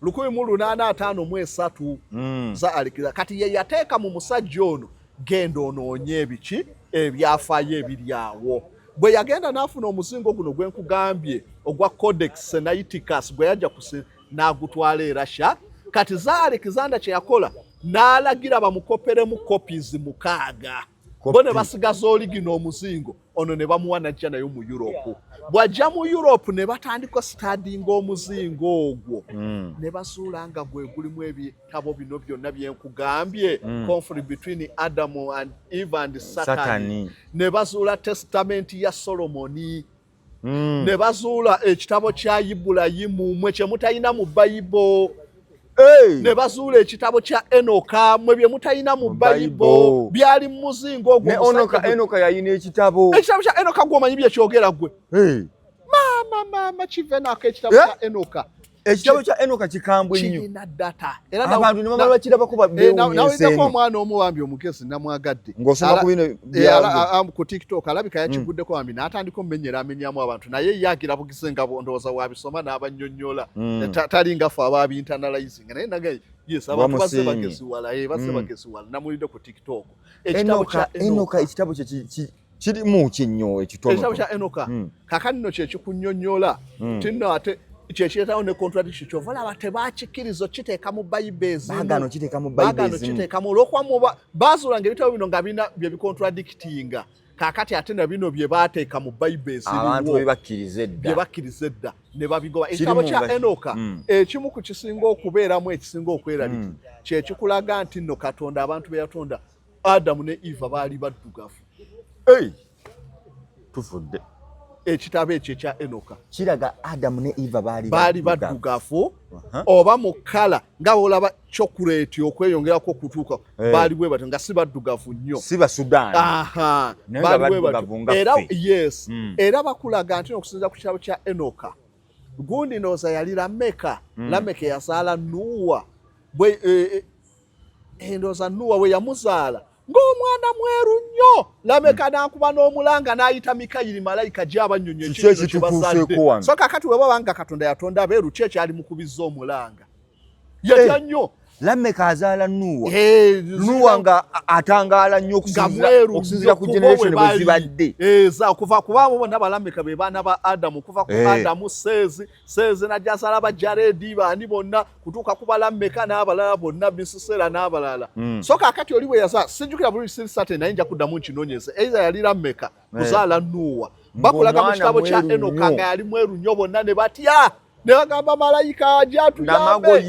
1853 Sir Alexander kati ye yateeka mu musajja ono genda onoonye ebiki ebyafaayo ebiri awo bwe yagenda n'afuna omuzingo guno gwe nkugambye ogwa Codex Sinaiticus gwe yajja n'agutwala e Russia kati Sir Alexander kye yakola n'alagira bamukoperemu copies 6 bo ne basigaza oligino omuzingo ono ne bamuwa najja nayo mu Europe bw'ajja mu Europe ne batandika studying omuzingo ogwo ne basuula nga gwe gulimu ebitabo bino byonna bye nkugambye conflict between Adam and Eve and Satan ne basuula testament ya Solomoni ne bazuula ekitabo kya Ibulayimu mwe kye mutayina mu Bayibo. Ne bazuula ekitabo kya Enoka mwe bye mutayina mu Bayibo byali mu muzingo ogwo. Ne Enoka yayina ekitabo kya Enoka gw'omanyi bye kyogera gwe. Mama kivenako ekitabo kya Enoka. Ekitabo kya Enoka kikambwe nnyo. Kirina data. Era abantu ne bamala bakirabako beewuunyisa. Nawulideko omwana omuwambi omugezi namwagadde. Ng'osoma ku bino byabwe. Ku TikTok alabika yakiguddeko wambi n'atandika omumenyera amenyamu abantu naye yagira bugise nga ndowooza wabisoma n'abannyonnyola. Tali nga ffe abaabinternalizing naye nagaye yes abantu bazze bagesiwala namulidde ku TikTok. Enoka ekitabo kirimu kinyo ekitono. Ekitabo kya Enoka kakati nno kye kikunnyonnyola tinno ate kyekiyitawo ne contradiction kyova laba tebakikkiriza kiteeka mu Bayibuli ezimu. Baagano kiteeka mu Bayibuli ezimu. Kiteeka mu olw'okuba bazuulanga ebitabo bino nga bina bye bikontradictinga. Kaakati ate na bino bye baateeka mu Bayibuli eziriwo. Abantu bye bakkiriza edda. Ne babigoba. Ekitabo kya Enoka ekimu ku kisinga okubeeramu ekisinga okwerabiki kye kikulaga nti nno Katonda abantu be yatonda Adamu ne Eva baali baddugavu. Tufudde. Ekitabo ekyo ekya Enoka kiraga Adamu ne Eva baali baddugavu oba mu kala nga olaba chocolate okweyongerako kutuuka baali bwe batyo nga si baddugavu nnyo, si Basudaani. Baali bwe batyo. Era yes, era bakulaga nti okusinza ku kitabo kya Enoka gundi nooza yali Lameka. Lameka yazaala Nuwa. Endooza Nuwa we yamuzaala ng'omwana mweru nnyo. Lameka n'akuba n'omulanga n'ayita Mikayiri malayika gy'abannyonnyo kye bazadde. So kakati bwe babanga Katonda yatonda beeru kye kyali mukubizza omulanga yatya nnyo. Lameka azaala Nuwa. Nuwa nga atangaala nnyo okusinzira ku generation bwe zibadde. Kuva ku baabo bonna Balameka be baana ba Adamu, kuva ku Adamu Seezi najja azaala ba Jaredi baani bonna kutuuka ku Balameka n'abalala bonna Bisisera n'abalala. So kakati oli bwe yazaala sijjukira bulungi siri sate naye nja kuddamu nkinoonyeze eiza yali Lameka kuzaala Nuwa. Bakulaga mu kitabo kya Enoka nga yali mweru nnyo bonna ne batya ne bagamba malayika ajja atuyambe.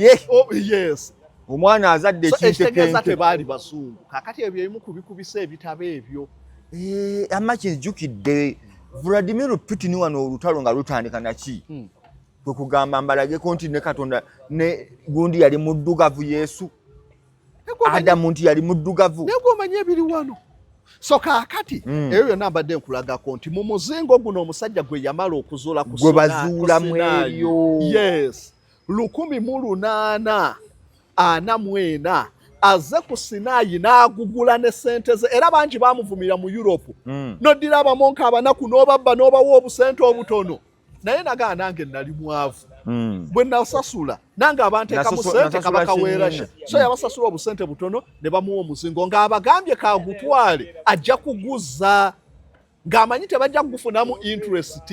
Yes. Omwana azadde ekitegeeza tebaali basungu. Kakati ebyo ebimu kubikubisa ebitabo ebyo. Amakijjukidde Vladimir Putin wano olutalo nga lutandika naki kwe kugamba mbalageko nti ne Katonda ne gundi yali muddugavu Yesu. Adamu nti yali muddugavu. Negomanye ebiri wano. So kakati eyo yonna mbadde nkulagako nti mu muzingo guno omusajja gwe yamala okuzuula ku gwe bazuulamu eyo. Yes. 1800 ana aze ku Sinaayi n'agugula ne sente ze era bangi baamuvumira mu Europe. Noddira abamonka abanaku n'obabba n'obawa obusente obutono. Naye nagaa nange nali mwavu. Bwe nasasula nange abanteeka mu sente kabaka weerashe. So yabasasula obusente butono ne bamuwa omuzingo ng'abagambye kaagutwale ajja kuguza. Ng'amanyi tebajja kugufunamu interest.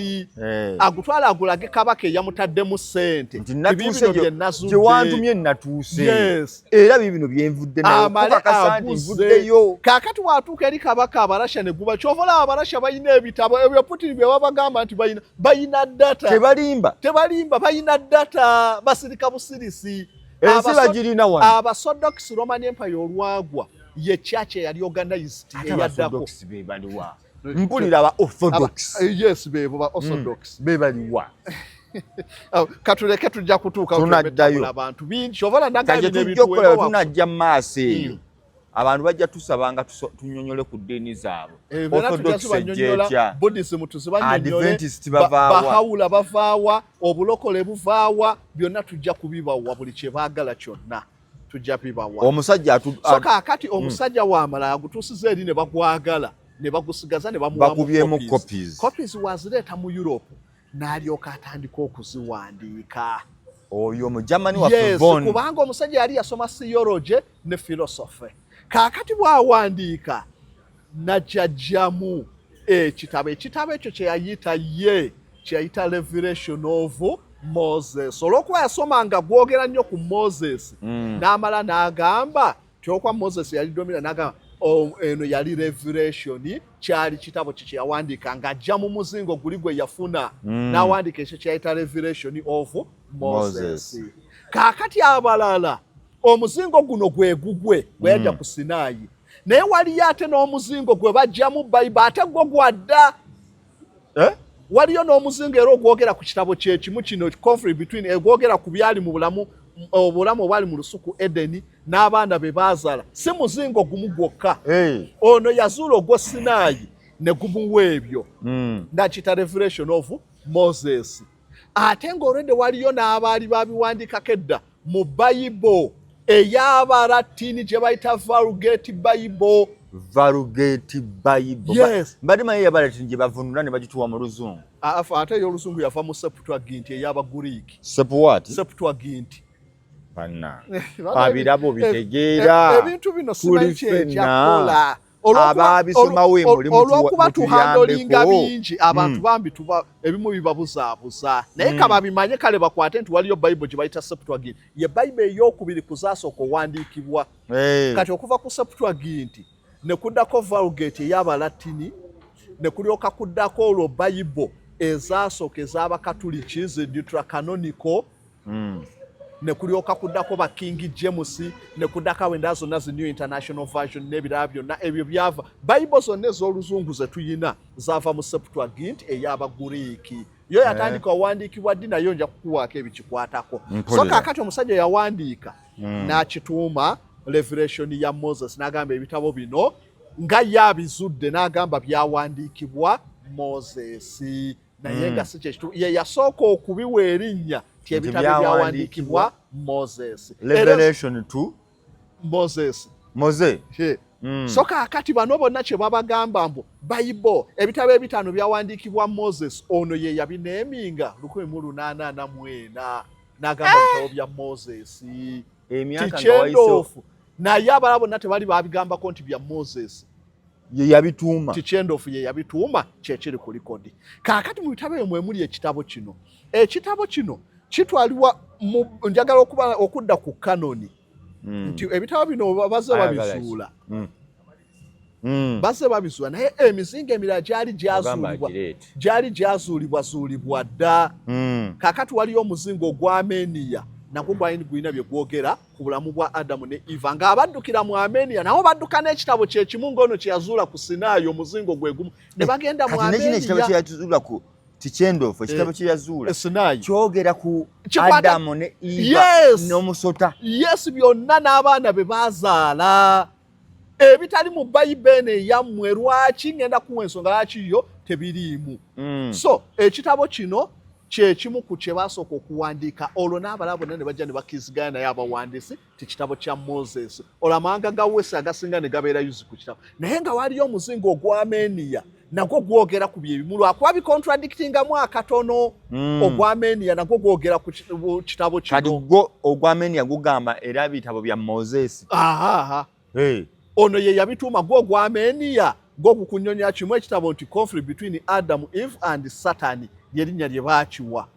Agutwala agulage kabaka eyamutaddemu ssente. Ebibino bye nazudde. Gyewantumye natuuse. Yes. Era bibino byenvudde nayo. Kakasandivuddeyo. Kakati watuuka eri kabaka Abarasha ne guba. Kyovola Abarasha balina ebitabo ebyo Putin bye babagamba nti balina data. Tebalimba balina data. Basirika busirisi. Ensi bagirina wano. Abasodox Roman Empire olwagwa ye church yali organized eyaddako. Mpulira aba Orthodox. Yes, bebo ba Orthodox. Bebaliwa. Katuleke tujja kutuuka tunaddayo abantu bingi chovala ndagambye nebintu wewe tunajja maaso eyo. Abantu bajja tusabanga tunyonyole ku deni zaabo. Orthodox jecha. Buddhism tuzibanyonyole. Adventist bavaawa. Bahawula bavaawa, obulokole buvaawa, byonna tujja kubibawa buli kye baagala kyonna. Tujja bibawa. Omusajja so kakati omusajja wamala agutusiza eri ne bagwagala. Ne bagusigaza ne bamuwamu copies wazireeta mu Europe n'alyoka atandika okuziwandiika. Oyo mu Germany wa Fivon. Kubanga omusajja yali yasoma theology ne philosophy. Kaakati bwawandiika najjajjamu ekitabo ekyo kye yayita Revelation of Moses. Olw'okuba yasomanga gwogera nnyo ku Moses n'amala n'agamba kyokwa Moses yali domina n'agamba eno yali Revelation kyali kitabo kye yawandiika ng'ajja mu muzingo guli gwe yafuna n'awandiika ekyo kyayita Revelation of Moses. Kaakati abalala omuzingo guno gwe gugwe gwe yajja ku Sinaayi naye waliyo ate n'omuzingo gwe bajjamu Bayibuli ate gwo gwadda. waliyo n'omuzingo era ogwogera ku kitabo kyekimu kino conflict between egwogera ku byali mu bulamu obwali mu lusuku Edeni n'abaana be bazaala si muzingo gumu gwokka ono yazuula ogwo Sinaayi ne gumuwa ebyo nakita revelation of Moses ate ng'olwedde waliyo n'abaali babiwandiikako edda mu Bible ey'Abalatini gye bayita Vulgate Bible. Yes. Mbadde manyi y'Abalatini gye bavunula ne bagituwa mu Luzungu. Ate ey'Oluzungu yava mu Septuagint ey'Abagriiki. Septuagint. Banna. Abirabo bitegeera. Ebintu bino simanyi kyekyakola. Abaabisomawo mulimu olw'okuba tuhandolinga bingi abantu bambi ebimu bibabuzaabuza naye kababimanye kale bakwate nti waliyo Bible gye bayita Septuagint ye Bible ey'okubiri kuzaasooka owandiikibwa kati okuva ku Septuagint ne kuddako Vulgate ey'Abalatini ne kulyoka kuddako olwo Bible ezaasooka ez'Abakatuliki ze Deuterocanonical ne kulyoka kuddako ba King James ne kuddako awenda zonna zi New International Version n'ebirala byonna ebyo byava Bible zonna ez'Oluzungu ze tuyina zaava mu Septuagint ey'Abagriiki yo yatandika owandiikibwa ddi nayo nja kukuwaako ebikikwatako so kaakati omusajja yawandiika n'akituuma Revelation ya Moses n'agamba ebitabo bino nga yabizudde n'agamba byawandiikibwa Moses naye nga si kyekitu ye yasooka okubiwa erinnya ebitabo byawandiikibwa Moses. Revelation to Moses. So kaakati bano bonna kye babagamba mbu Bible ebitabo ebitaano byawandiikibwa Moses ono ye yabineeminga 1884 n'agamba ebitabo bya Moses. Emyaka nga wayiseewo. Naye abalala bonna tebali babigambako nti bya Moses. Ye yabituuma. Kichendofu ye yabituuma kyekiri ku likodi. Kaakati mu bitabo mwe muli ekitabo kino. Ekitabo kino kitwaliwa njagala okudda ku kanoni nti ebitabo bino baze babizuula baze babizuula naye emizingo emirala gyali gyazuulibwa dda kaakati waliyo omuzingo ogw'Ameniya nagwo gwalina bye gwogera ku bulamu bwa Adamu ne Eva ng'abaddukira mu Ameniya nabo badduka n'ekitabo kyekimu ng'ono kye yazuula ku Sinaayi omuzingo gwe gumu ne bagenda mu Ameniya Tichendofu ekitabo kye yazuula kyogera ku Adamu ne Eva n'omusota byonna n'abaana be bazaala ebitali mu Bayibuli eyammwe lwaki ngenda kuwa ensonga lwaki yo tebiriimu so ekitabo kino kyekimu ku kye basooka okuwandiika olwo n'abalala bonna ne bajja ne bakkiziganya naye abawandiisi ti kitabo kya Moses olwo amawanga ga West agasinga ne gabeera yuzi ku kitabo naye nga waliyo omuzingo ogw'Ameniya nagwo gwogera ku byebimu lwakuba bikontradictingamu akatono ogw'Ameniya nagwo gwogera ku kitabo kino kati gwo ogw'Ameniya gugamba era bitabo bya Moses ono ye yabituuma gwo ogw'Ameniya gwo kukunyonya kimu ekitabo nti conflict between Adam, Eve and Satan lyerinnya lye baakiwa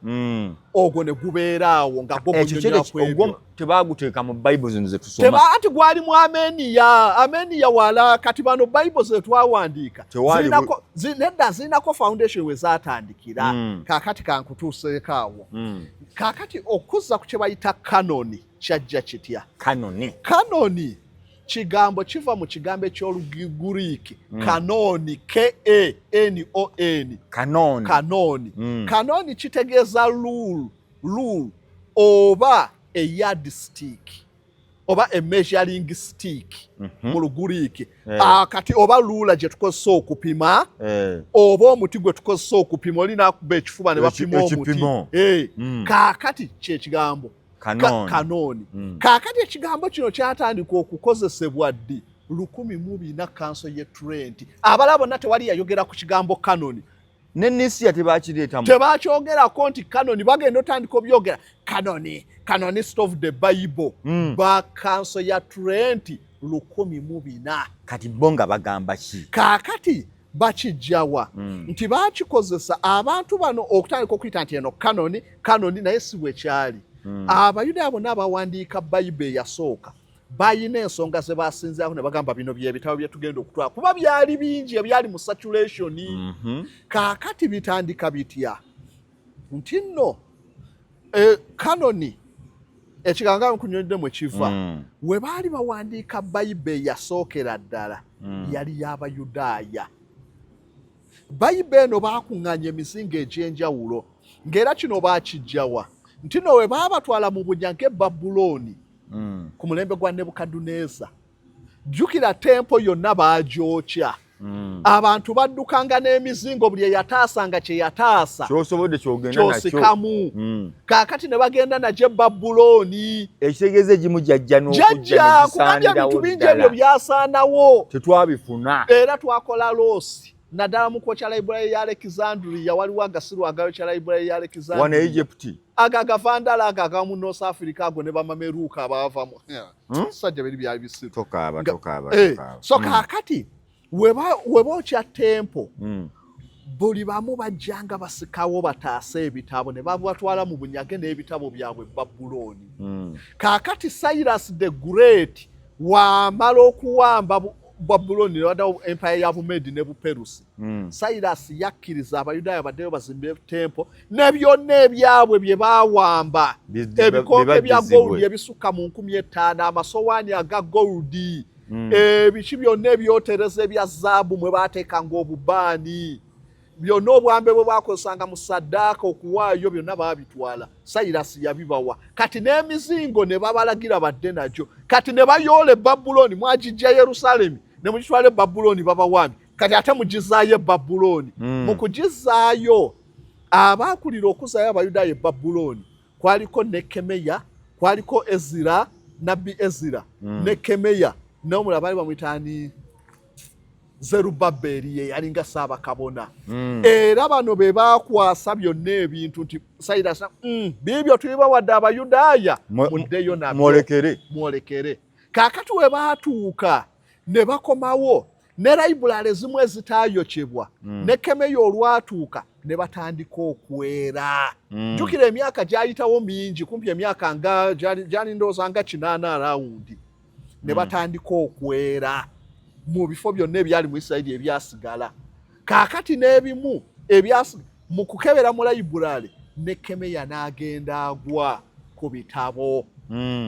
ogwo ne gubeera awo nga gwo kunyonya kwebyo tebaguteeka mu Bible zino ze tusoma ati gwali mu Ameniya wala kati bano Bible ze twawandiika nedda zirinako foundation we zaatandikira kaakati kankutuuseeko awo kaakati okuzza ku kye bayita kanoni kyajja kitya kanoni kigambo kiva mu kigambo eky'Olugiriiki kanoni kanoni kitegeeza rule oba a yardstick oba a measuring stick mu Lugiriiki kati oba lula gye tukozesa okupima oba omuti gwe tukozesa okupima oli n'akuba ekifuba ne bapima omuti kaakati kyekigambo kanoni kaakati ekigambo kino kyatandika okukozesebwa ddi 1400 kanso ye Trent abalala bonna tewali yayogera ku kigambo kanoni n'Enisiya tebakireetamu tebakyogerako nti kanoni bagenda otandika obyogera canonist of the Bible ba kanso ya Trent 1400 kati bo nga bagamba ki kaakati bakijjawa nti bakikozesa abantu bano okutandika okuyita nti eno kanoni naye si bwe kyali Abayudaaya bonna abawandiika Bayibuli eyasooka bayina ensonga ze basinzaako ne bagamba bino by'ebitabo bye tugenda okutwala kuba byali bingi ebyali mu saturation kaakati bitandika bitya nti nno kanoni ekigambo nkunyonidde mwe kiva we baali bawandiika Bayibuli eyasookera ddala yali y'Abayudaaya Bayibuli eno bakuŋŋaanya emizingo egy'enjawulo ng'era kino baakijjawa nti no we baabatwala mu bunyage Babuloni ku mulembe gwa Nebukadduneeza jjukira tempo yonna baagyokya abantu baddukanga n'emizingo buli eyataasanga kye yataasa ky'osobodde ky'ogenda nakyo kyosikamu kaakati ne bagenda nagyo Babuloni ekitegeeza egimu jjajja n'okujja kubanga ebintu bingi ebyo byasaanawo tetwabifuna era twakola loosi naddala mu kwokya layibulale ya Alexandria waliwo agasiro agayokya layibulale ya Alexandria wana Egypt agagavandala agamu North Africa ago ne bamameruuka abaavamu sajja beri byali bisiru tokaaba so kaakati we bookya tempo buli bamu bajjanga basikawo bataasa ebitabo ne babatwala mu bunyage n'ebitabo byabwe Babuloni kaakati Cyrus the Great wamala okuwamba Babuloni waddawo empire ya Bumedi ne Buperusi Cyrus yakkiriza Abayudaaya baddeyo bazimbe tempo ne byonna ebyabwe bye baawamba ebikompe bya gold ebisukka mu 5,000 amasowaani aga gold ebiki byonna ebyotereza ebya zaabu mwe baateekanga obubaani byonna obwambe bwe bakozesanga mu saddaaka okuwaayo byonna baabitwala Cyrus yabibawa kati n'emizingo ne babalagira badde nagyo kati ne bayoola Babuloni mwagijja Yerusaalemi ne mugitwala Babuloni babawambi kati ate mugizaayo Babuloni mu kugizaayo abaakulira okuzaayo Abayudaaya Babuloni kwaliko Nekemeya kwaliko Ezira nabbi Ezira Nekemeya n'omulala baali bamuyitaani Zerubbaberi ye yalinga Ssaabakabona era bano be baakwasa byonna ebintu nti Cyrus biibyo tubibawadde Abayudaaya muddeyo nabyo mwolekere kaakati we baatuuka ne bakomawo ne layibulale ezimu ezitaayokyebwa Nekemeya olwatuuka ne batandika okwera jjukira emyaka gyayitawo mingi kumpi emyaka nga gyali ndowooza nga 8 arawundi ne batandika okwera mu bifo byonna ebyali mu Isirayiri ebyasigala kaakati n'ebimu mu kukebera mu layibulale Nekemeya n'agenda agwa ku bitabo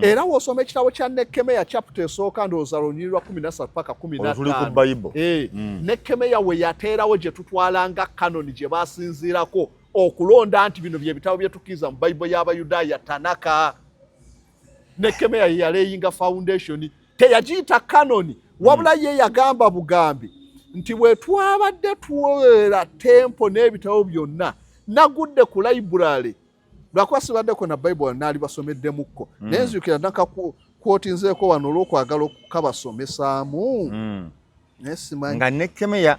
era w'osoma ekitabo kya Nekemeya chapter esooka ndowooza lunyiriri lwa 13 paka 15 Nekemeya we yateerawo gye tutwalanga kanoni gye baasinziirako okulonda nti bino bye bitabo bye tukkiriza mu Bayibuli y'Abayudaaya Tanaka Nekemeya ye yaleeyinga foundation teyagiyita kanoni wabula ye yagamba bugambi nti bwe twabadde tuweera tempo n'ebitabo byonna nagudde ku layibulale lwakuba sibaddeko na Bayibuli naali basomeddemukko naye nzijukira nakakwotinzeeko wano olw'okwagala okukabasomesaamu naye simanyi nga Nekemeya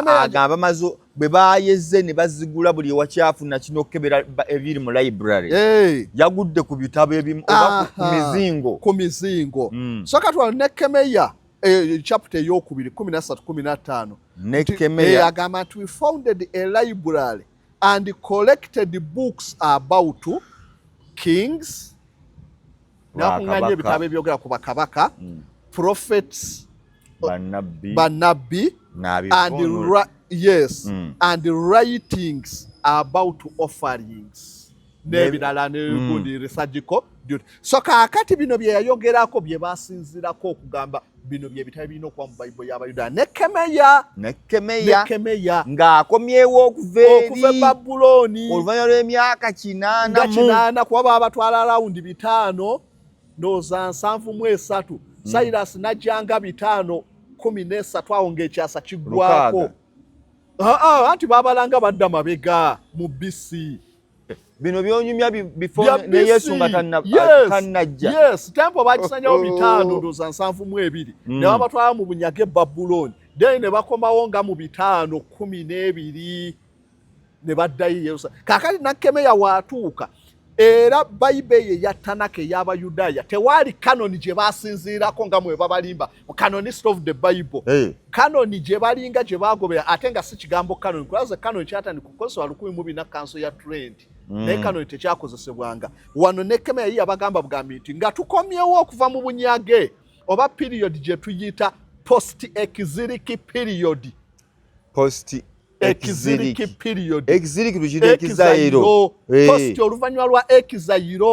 agamba mazo bwe baayeze ne bazigula buli ewakyafuna kino okukebera ebiri mu layibulale yagudde ku bitabo ebimu oba ku mizingo so kati wano Nekemeya chapter ey'okubiri 13-15 Nekemeya agamba nti we founded a library and collected books about kings nakuŋŋanya ebitabo ebyogera ku bakabaka prophets banabbi and writings about offerings n'ebirala n'egundi liturgical duty so kaakati bino bye yayogerako bye basinzirako okugamba bino bye bitabo birina okuba mu Bayibuli y'Abayudaaya Nekemeya ng'akomyewo okuva Babuloni oluvannyuma lw'emyaka 8 kuba baabatwala rawundi 5 ndowooza 73 Cyrus n'ajjanga 5 13 awo ng'ekyasa kiggwako anti baabalanga badda mabega mu BC bino byonyumya before ne Yesu nga tannajja tempo bagisanyawo 5 ndowooza 72 ne babatwala mu bunyage Babuloni then ne bakomawo nga mu 5 12 ne baddayo Yerusalemu kaakati Nekemeya waatuuka era Bayibuli ya Tanaka y'Abayudaaya tewaali kanoni gye basinziirako nga mwe babalimba canonist of the Bible kanoni gye balinga gye baagobera ate nga si kigambo kanoni kulaze kanoni kyatandika kukozesebwa 1400 kanso ya Trent naye kanoni tekyakozesebwanga wano Nekemeya yabagamba bugambi nti nga tukomyewo okuva mu bunyage oba period gye tuyita post-exilic period exilic period exilic post oluvannyuma lwa exile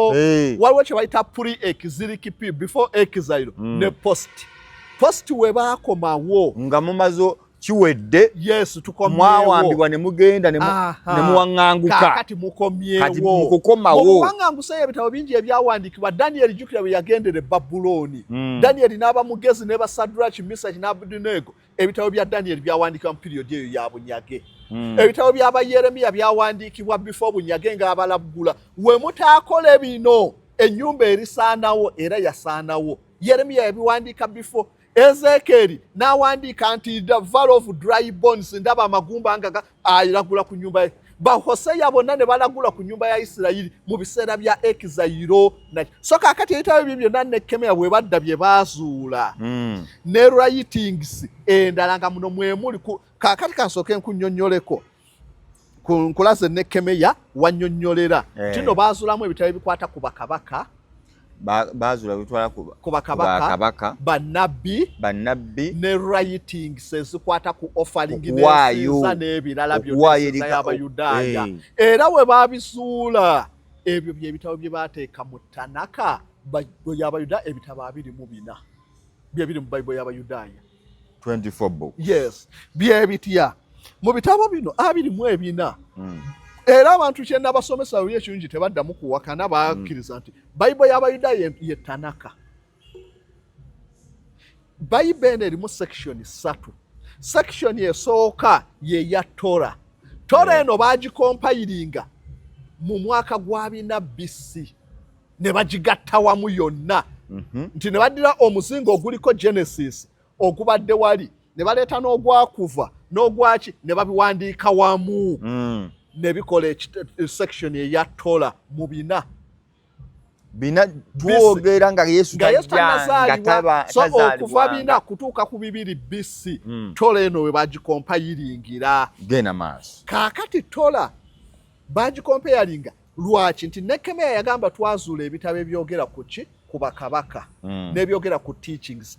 waliwo kye bayita pre-exilic period before exile ne post we baakomawo nga mumazo kiwedde yes tukomyewo mwawambibwa ne mugenda ne muwaŋŋanguka kati mukomyewo kati mukukomawo muwaŋŋangusa ebitabo bingi ebyawandiikibwa Daniel jjukira bwe yagendera Babuloni Daniel n'aba mugezi ne Sadraki Misaki n'Abedunego ebitabo bya Daniel byawandiikibwa mu period eyo ya bunyage ebitabo by'aba Yeremiya byawandiikibwa before bunyage ng'abalabula we mutaakole bino ennyumba erisaanawo era yasaanawo Yeremiya yabiwandiika before Ezekiel n'awandiika nti the valley of dry bones ndaba amagumba nga ayiragula ku nyumba ba Hoseya bonna ne balagula ku nyumba ya Isirayiri mu biseera bya Exile so kakati ebitabo bibyo nannekemeya bwe badda bye baazuula ne writings endala nga muno mwe muli kakati kansooke nkunnyonnyoleko nkulaze nekemeya wannyonnyolera kino baazuulamu ebitabo ebikwata ku bakabaka baazula bitwala ku bakabaka bannabbi ne writings ezikwata ku offering n'ensinza n'ebirala byonna y'Abayudaaya era we baabisuula ebyo by'ebitabo bye baateeka mu Tanaka y'Abayudaaya ebitabo 24 bye biri mu Bayibuli y'Abayudaaya 24 books yes bye bitya mu bitabo bino 24 era abantu kye n'abasomesa luli ekirungi tebaddamu kuwakana bakkiriza nti Bayibuli y'Abayudaaya ye Tanaka. Bayibuli eno erimu section 3. Section esooka ye ya Torah. Torah eno bagikompayiringa mu mwaka gwa 4 BC ne bagigatta wamu yonna nti ne baddira omuzingo oguliko Genesis ogubadde wali ne baleeta n'ogwakuva n'ogwaki ne babiwandiika wamu nebikola section ya Torah mu bina twogera nga Yesu tajja so okuva bina kutuuka ku 2 BC Torah eno we bagikompayiringira gena maaso kaakati Torah bagikompayiringa lwaki nti Nekemeya yagamba twazuula ebitabo ebyogera ku ki ku bakabaka n'ebyogera ku teachings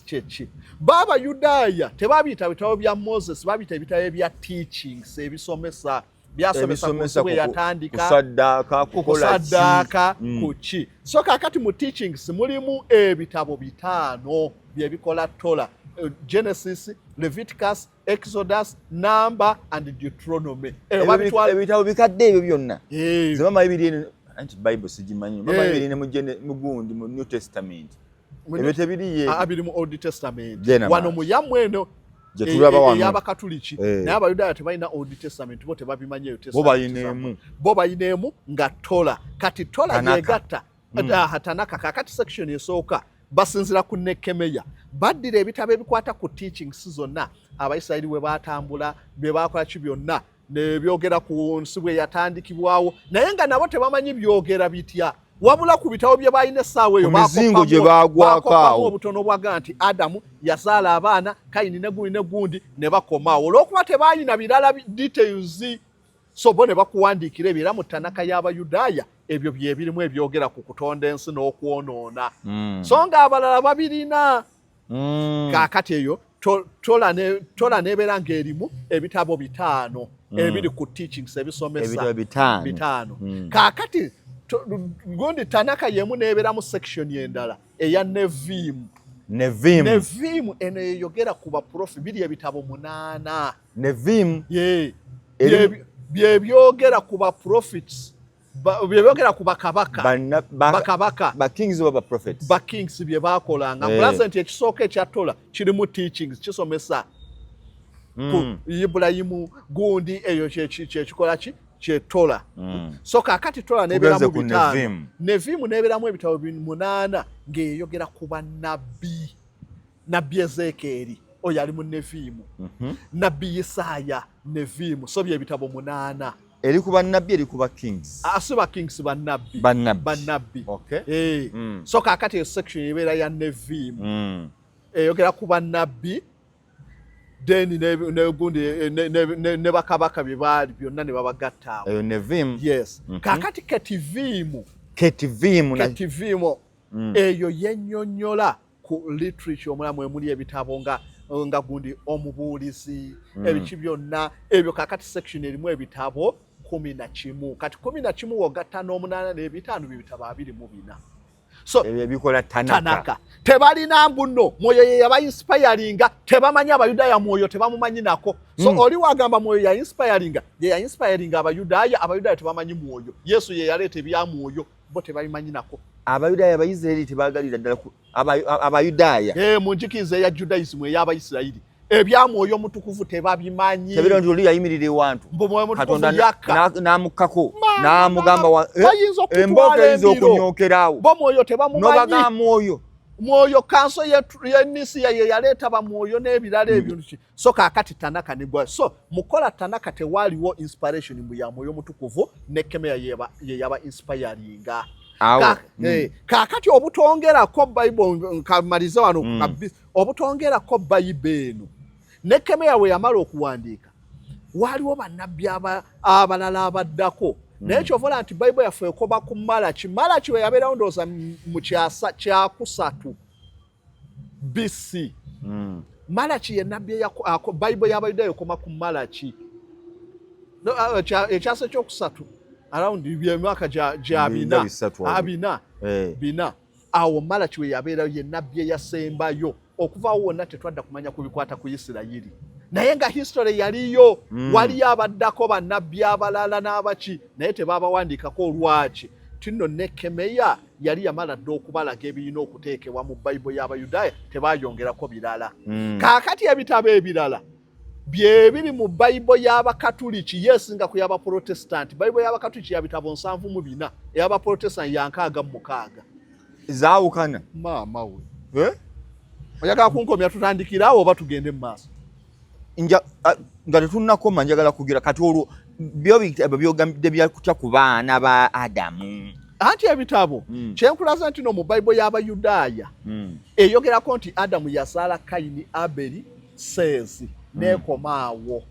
kyeki b'Abayudaaya tebabiyita bitabo bya Moses babiyita ebitabo ebya teachings ebisomesa byasomesa bwe yatandika kusaddaaka kuki so kakati mu teachings mulimu ebitabo 5 bye bikola Torah Genesis, Leviticus, Exodus, Number and Deuteronomy ebitabo bikadde ebyo byonna zebama ebiri anti Bible sigimanyi mama ebiri ne mugundi mu New Testament ebyo tebiriye abiri mu Old Testament wano mu yamwe eno y'Abakatuliki naye Abayudaaya tebalina Old Testament bo tebabimanyi eyo Testament bo bayineemu nga Torah kati Torah yegatta Tanaka kakati section esooka basinzira ku Nekemeya baddira ebitabo ebikwata ku teachings zonna Abayisirayiri we baatambula bye baakola ki byonna ne byogera ku nsi bwe yatandikibwawo naye nga nabo tebamanyi byogera bitya wabula ku bitabo bye balina essaawa eyo mizingo gye baagwako obutono bwaga nti Adamu yazaala abaana Kayini ne gundi ne bakomaawo olw'okuba tebalina birala details so bo ne bakuwandiikira ebira mu Tanaka y'Abayudaaya ebyo bye birimu ebyogera ku kutonda ensi n'okwonoona so nga abalala babirina kaakati eyo Torah nebeera ng'erimu ebitabo 5 ebiri ku teachings ebisomesa 5 kaakati gundi Tanaka yemu nebeera mu section endala eya Nevimu eno eyogera ku baprofi biri ebitabo 8 Nevimu bye byogera ku baprofits byogera ku bakabaka kings oba prophets kings bye bakolanga present ekisooka ekya Torah kirimu teachings kisomesa ku Ibulayimu gundi eyo kyekikola ki kye Torah so kakati Torah nebeeramu 5 Nevimu nebeeramu ebitabo 8 ng'eyogera ku bannabbi nabbi Ezekiel oyo ali mu Nevimu nabbi Isaaya Nevimu so bye ebitabo 8 eri ku bannabbi eri ku ba kings asuba kings bannabbi okay so kakati section ebeera ya Nevimu eyogera ku bannabbi then ne bakabaka bye baali byonna ne babagatta eyo Nevimu yes kakati Ketivimu eyo yennyonnyola ku literature omulamu emuli ebitabo nga gundi omubuulizi ebiki byonna ebyo kakati section erimu ebitabo 11 kati 11 wogatta n'8 n'ebitaano bye bitabo 24 so ebikola Tanaka tebalina mbuno mwoyo ye yaba inspiringa tebamanya abayudaaya mwoyo tebamumanyi nako so oli wagamba mwoyo ya inspiringa abayudaaya tebamanyi mwoyo Yesu ye yaleeta ebya mwoyo bo tebabimanyi nako abayudaaya abayisirayiri tebagalira ddala abayudaaya munjikiriza ya Judaism ey'abayisirayiri ebya mwoyo mutukuvu tebabimanyi tebira nti oli yayimirira ewantu Katonda n'amukkako n'amugamba emboga eyiza okunyookeraawo bo mwoyo tebamumanyi n'obagamba mwoyo kanso y'ennisi ye yaleeta bamwoyo n'ebirala ebyo so kaakati Tanaka ne gwa so mukola Tanaka tewaaliwo inspiration mu ya mwoyo mutukuvu ne Kemeya ye yaba inspiringa kaakati obutongerako Bible nkamalize wano obutongerako Bible eno ne Kemeya we yamala okuwandiika waaliwo bannabbi abalala abaddako naye kyovola nti Bible yaffe ekoba ku Malaki we yabeerawo ndowooza mu kyasa kyakusatu BC Malaki ye nabbi Bible y'Abayudaaya ekoma ku Malaki ekyasa ekyokusatu around byemyaka gya bina awo Malaki we yabeerayo ye nabbi eyasembayo okuvaawo wonna tetwadda kumanya ku bikwata ku Isirayiri naye nga history yaliyo waliyo abaddako bannabbi abalala n'abaki naye tebabawandiikako olwaki tinno ne Kemeya yali yamala dda okubalaga ebirina okuteekebwa mu Bible y'Abayudaaya tebayongerako birala kaakati ebitabo ebirala byebiri mu Bible y'Abakatuliki yesinga ku y'Abaprotestant Bible y'Abakatuliki ya bitabo 74 ey'Abaprotestant ya 66 zaawukana maama we oyagala kunkomya tutandikirawo oba tugende mu maaso nga tetunnakoma njagala kugira kati olwo byogambidde byakutya ku baana ba Adamu anti ebitabo kyenkulaza nti no mu Bible y'Abayudaaya eyogerako nti Adamu yazaala Kayini Aberi Seezi nekomaawo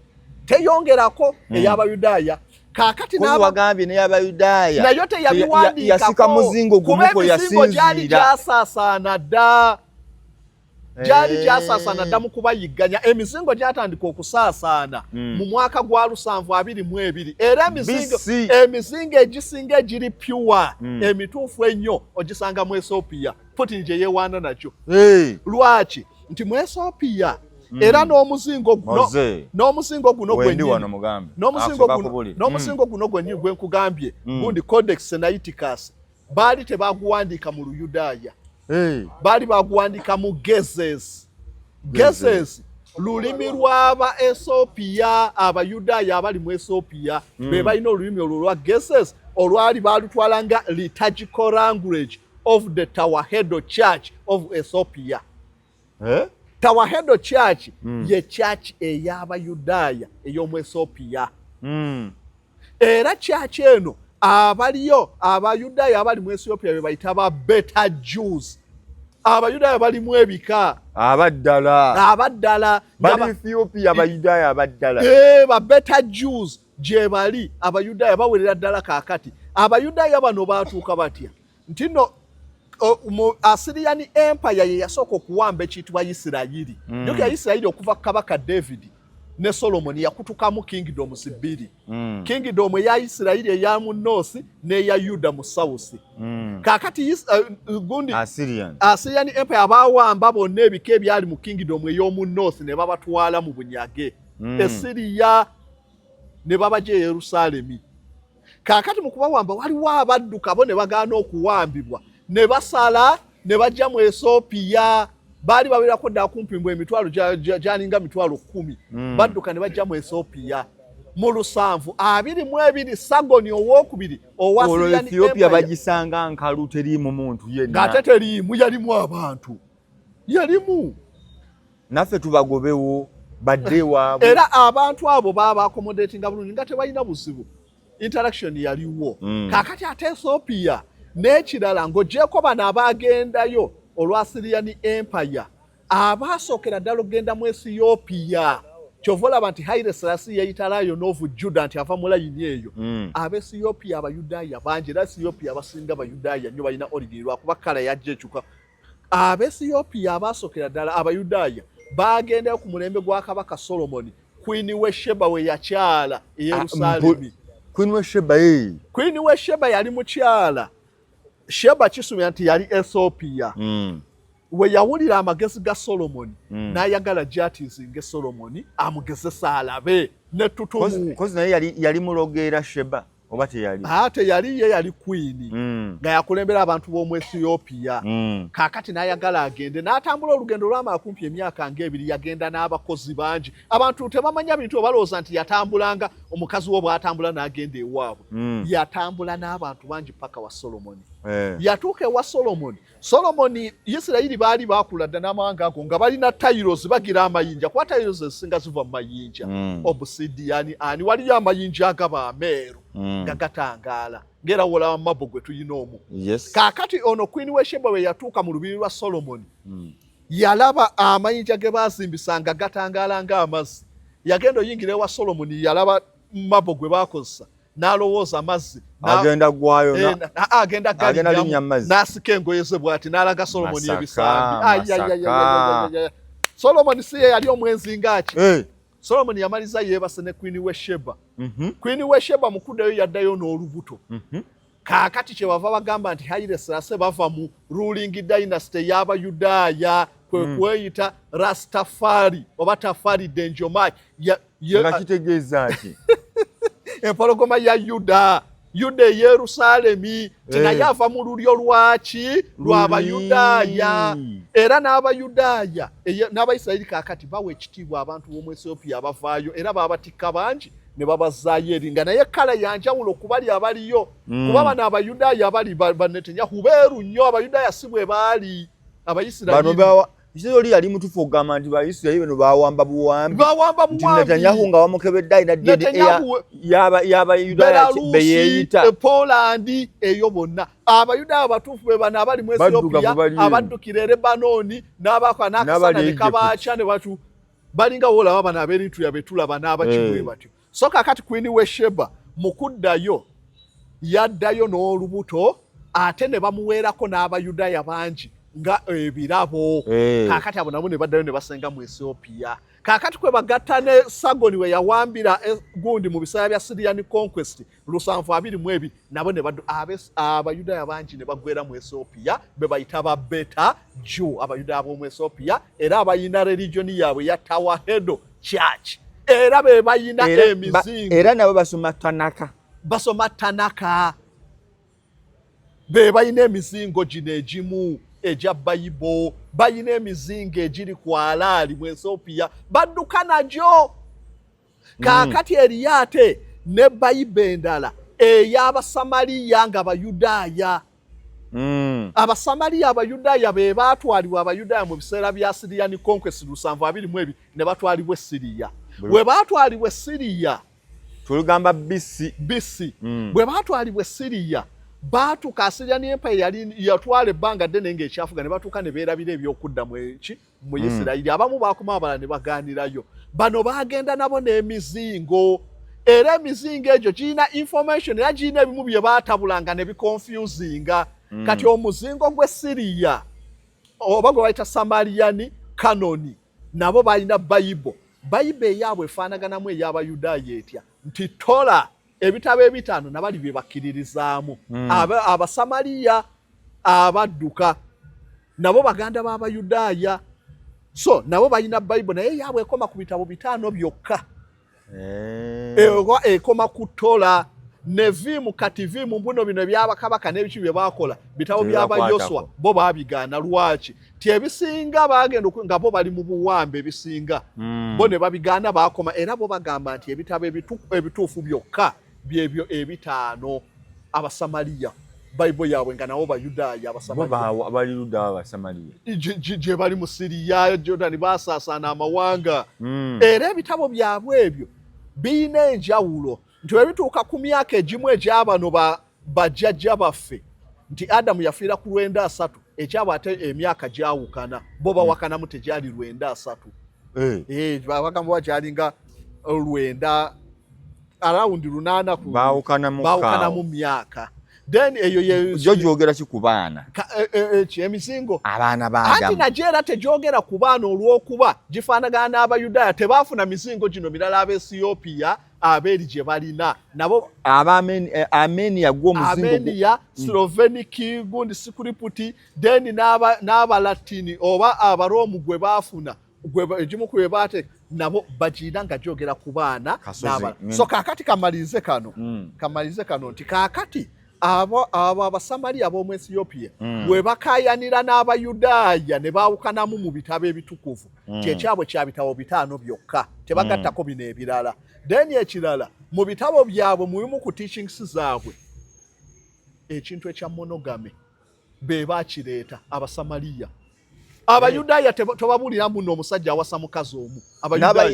teyongerako ey'Abayudaaya kaakati wagambye n'ey'Abayudaaya nayo teyabiwandiikako yasika muzingo gumu kwe yasinziira gyali gyasaasaana dda gyali gyasaasaana dda mu kubayigganya emizingo gyatandika okusaasaana mu mwaka gwa 722 era emizingo egisinga egiri pure emituufu ennyo ogisanga mu Ethiopia Putin gye yeewaana nakyo lwaki nti mu Ethiopia era n'omuzingo guno gwennyini gwe nkugambye gundi Codex Sinaiticus baali tebaguwandiika mu Luyudaaya baali baguwandiika mu Gezes lulimi lw'aba Ethiopia Abayudaaya abali mu Ethiopia be balina olulimi olwo lwa Gezes olwali balutwala nga liturgical language of the Tawahedo Church of Ethiopia Tawahedo Church ye church ey'Abayudaaya ey'omu Ethiopia era church eno abaliyo Abayudaaya abali mu Ethiopia be bayita ba Beta Jews Abayudaaya balimu ebika abaddala bali Ethiopia Abayudaaya abaddala ba Beta Jews gye bali Abayudaaya bawerera ddala kaakati Abayudaaya bano baatuuka batya nti no mu Assyrian Empire ye yasooka okuwamba ekiyitibwa Isirayiri njoka Isirayiri okuva kabaka David ne Solomon yakutukamu kingdoms bbiri kingdom eya Isirayiri eya mu north n'eya Yuda mu south kaakati gundi Assyrian Empire abawamba bonna ebika ebyali mu kingdom ey'omu north ne babatwala mu bunyage Esiriya ne babajja Yerusalemi kaakati mu kubawamba waliwo abadduka bo ne bagaana okuwambibwa ne basala ne bajja mu Ethiopia baali babeerako ddala kumpi mbwe emitwalo gyalinga mitwalo 10 badduka ne bajja mu Ethiopia mu 722 Sagoni owookubiri owa Ethiopia bagisanga nkalu teriimu muntu yenna ng'ate teriimu yalimu abantu yalimu naffe tubagobewo badde waabwe era abantu abo baba accommodatinga bulungi nga tebalina buzibu interaction yaliwo kaakati ate Ethiopia n'ekirala ng'ogyeko bano abaagendayo olwa Assyrian Empire abaasookera ddala okugenda mu Ethiopia kyova olaba nti Haile Selassie yayita Lion of Judah nti ava mu layini eyo Abaethiopia Abayudaaya bangi era Ethiopia abasinga Abayudaaya nnyo balina origin lwakuba kala yajja ekyuka Abaethiopia abaasookera ddala Abayudaaya baagendayo ku mulembe gwa kabaka Solomon Queen we Sheba we yakyala e Yerusalemi Queen we Sheba yali mukyala Sheba kisumya nti yali Ethiopia we yawulira amagezi ga Solomoni n'ayagala gyatiizinge Solomoni amugezesa alabe ne tutumu kozi naye yali mulogera Sheba oba teyali teyali ye yali queen nga yakulembera abantu b'omu Ethiopia kaakati n'ayagala agende n'atambula olugendo lw'amala kumpi emyaka ng'ebiri yagenda n'abakozi bangi abantu tebamanya bintu obalowooza nti yatambulanga omukazi wo bw'atambula n'agenda ewaabwe yatambula n'abantu bangi paka wa Solomoni yatuuka ewa Solomoni Isirayiri baali baakula dda n'amawanga ago nga balina tayirozi bagira amayinja kuba tayirozi ezisinga ziva mu mayinja obusidiani ani waliyo amayinja agaba ameeru nga gatangaala ngera wola mabo gwe tuyina omwo kaakati ono Queen we Sheba we yatuuka mu lubiri lwa Solomoni yalaba amayinja ge baazimbisanga gatangaala ng'amazzi yagenda oyingira ewa Solomoni yalaba mabo gwe baakozesa n'alowooza amazzi agenda gwayo agenda galinnya n'asika engoye ze bw'ati n'alaga Solomoni ebisambi Solomoni si ye yali omwenzi ngaki Solomoni yamaliza yeebase ne Queen we Sheba Queen we Sheba mukuddeyo yaddayo n'olubuto kaakati kye bava bagamba nti Haile Selassie bava mu ruling dynasty y'Abayudaaya kwe kweyita Rastafari oba Tafari Denjomai nga kitegeeza ki empologoma ya Yuda Yerusaalemi tinaye ava mu lulyo lwaki lw'Abayudaaya era n'Abayudaaya n'Abayisirayiri kaakati bawa ekitiibwa abantu b'omu Ethiopia abavaayo era babatikka bangi ne babazaayo eri nga naye kala yanjawulo kubali abaliyo kuba bano Abayudaaya abali Netanyahu beeru nnyo Abayudaaya si bwe baali Abayisirayiri Isirayiri yali mutufu ogamba nti Bayisirayiri bano bawamba buwambi Netanyahu nga wamukebedde alina y'Abayudaaya beyeeyita Poland eyo bonna Abayudaaya abatuufu be bano abali mu Ethiopia abaddukira e Lebanoni n'akasana ne kabaaca ne batu balinga wolaba bano ab'Eritrea be tulaba n'abakibwe batyo so kaakati Queen we Sheba mu kuddayo yaddayo n'olubuto ate ne bamuweerako n'Abayudaaya bangi nga ebirabo kaakati abo nabo ne baddayo ne basenga mu Ethiopia kaakati kwe bagatta ne Sargon we yawambira gundi mu biseera bya Syrian conquest 722 nabo ne baddu Abayudaaya bangi ne bagwera mu Ethiopia be bayita ba Beta Jew Abayudaaya b'omu Ethiopia era abayina religion yaabwe ya Tawahedo Church era be bayina emizingo era nabo basoma Tanaka be bayina emizingo gino egimu eja Bayibo bayina emizingo egiri ku alaali mu Ethiopia badduka nagyo kaakati eriyo ate ne Bayibo endala ey'Abasamaliya nga Abayudaaya Abasamaliya Abayudaaya be baatwalibwa Abayudaaya mu biseera bya Syrian conquest 722 ne batwalibwa Siriya bwe baatwalibwa Siriya tulugamba BC bwe baatwalibwa Siriya baatuka Assyrian Empire yatwala ebbanga ddene ng'ekyafuga ne batuuka ne beerabira ebyokudda mu Isirayiri abamu baakoma abala ne bagaanirayo bano baagenda nabo n'emizingo era emizingo egyo girina information era girina ebimu bye baatabulanga ne biconfusinga kati omuzingo gw'e Siriya oba gwe bayita Samarian Kanoni nabo balina Bayibo eyaabwe efaanaganamu ey'Abayudaaya etya nti Tola ebitabo ebitaano nabali bye bakkiririzaamu Abasamaliya abadduka nabo baganda b'Abayudaaya so nabo balina Bayibo naye yaabwe ekoma ku bitabo bitaano byokka ekoma ku Tola ne vimu kati vimu mbuno bino by'abakabaka n'ebiki bye baakola bitabo by'Abayoswa bo baabigaana lwaki ti ebisinga baagenda nga bo bali mu buwambe ebisinga bo ne babigaana baakoma era bo bagamba nti ebitabo ebituufu byokka byebyo ebitaano Abasamaliya Bayibo yaabwe nga nabo Bayudaaya Abasamaliya gye bali mu Siriya Jordan baasaasaana amawanga era ebitabo byabwe ebyo biyina enjawulo nti webituuka ku myaka egimu egy'abano bajjajja baffe nti Adamu yafiira ku 93 ekyabo ate emyaka gyawukana bo bawakanamu tegyali 93 bagamba bakyalinga 9 around 8 baawukanamu myaka then eyo gyogera ki ku baana emizingo abaana baagamu anti nagyo era tegyogera ku baana olw'okuba gifaanagana n'Abayudaaya tebaafuna mizingo gino mirala Ab'Ethiopia abeeri gye balina nabo Armenia Armenia, Slovenic gundi sikuriputi then n'abalatini oba abaroomu gwe baafuna egimu ku bate nabo bagira nga gyogera ku baana so kaakati kamalize kano nti kaakati abo abasamaliya ab'omu Ethiopia bwe bakaayanira n'Abayudaaya ne baawukanamu mu bitabo ebitukuvu kyekyabwe kya bitabo 5 byokka tebagattako bino ebirala then ekirala mu bitabo byabwe mu bimu ku teachings zaabwe ekintu ekya monogamy be bakireeta Abasamaliya. Abayudaaya tobabulira muno omusajja awasa mukazi omu.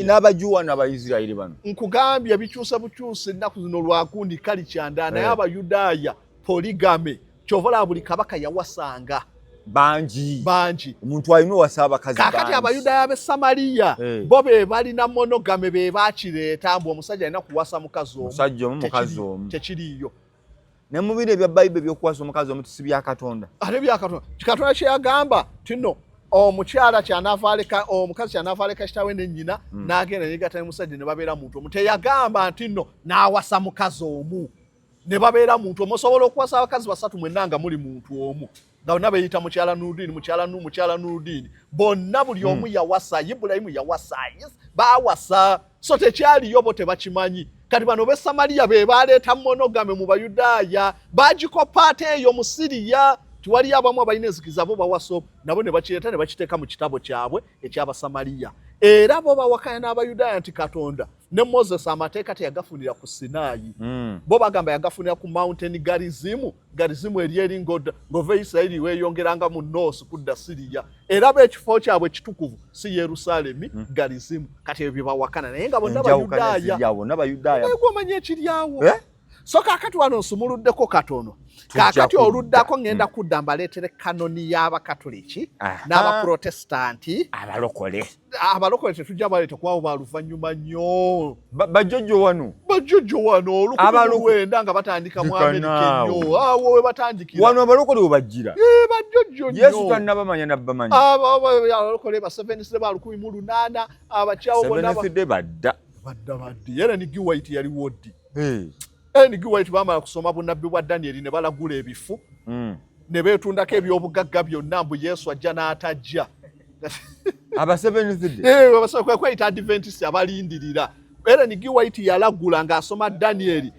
N'abajuwa n'Abayisirayiri bano nkugambye bikyusa bukyusa ennaku zino lwakundi kali kyanda naye Abayudaaya polygamy kyovola buli kabaka yawasanga bangi omuntu alina owasa abakazi bangi. Kakati Abayudaaya b'e Samaliya bo be balina monogamy be bakireeta mbu omusajja alina kuwasa mukazi omu tekiriiyo. Ne mu bino ebya Bayibuli by'okuwasa omukazi omu si bya Katonda. Ate bya Katonda. Katonda kye yagamba tino omukyala omukazi kyanavaaleka kitaawe ne nnyina n'agenda yeegatta ne musajja ne babeera muntu omu. Teyagamba nti nno n'awasa mukazi omu ne babeera muntu omu. Osobola okuwasa abakazi 3 mwenna nga muli muntu omu nga bonna beeyita mukyala Nuruddin bonna buli omu yawasa. Ibulayimu yawasa baawasa so tekyaliyo bo tebakimanyi. Kati bano b'e Samaliya be baleeta monogamy mu Bayudaaya bagikopa ate eyo mu Siriya tiwali abamu abalina enzikiza bo bawaso nabo ne bakireeta ne bakiteeka mu kitabo kyabwe eky'Abasamaliya. Era bo bawakanya n'Abayudaaya nti Katonda ne Moses amateeka teyagafunira ku Sinaayi bo bagamba yagafunira ku mountain Garizimu eri ng'ova Isirayiri weeyongeranga mu North kudda Siriya. Era ekifo kyabwe kitukuvu si Yerusaalemi Garizimu. Kati ebyo bawakana naye nga bonna Bayudaaya omanye ekiryawo. So kaakati wano nsumuluddeko katono. Kaakati oluddako ngenda kudda mbaleetere kanoni y'Abakatoliki n'Abaprotestanti abalokole tetujja baleeta kwabo baluvannyuma nnyo bajjojjo wano olukumi nga batandika mu Amerika ennyo awo we batandikira wano abalokole we bajjira bajjojjo nnyo Yesu tannabamanya nabbamanyi abalokole ba 7 ba 18 abakyawo bonna badda era ni Giwaiti yaliwo ddi Giwaiti baamala kusoma bunnabbi bwa Daniel ne balagula ebifu ne beetundako ebyobugagga byonna mbu Yesu ajja n'atajja kweyita Adventist abalindirira. Era ni Giwaiti yalagula ng'asoma Daniel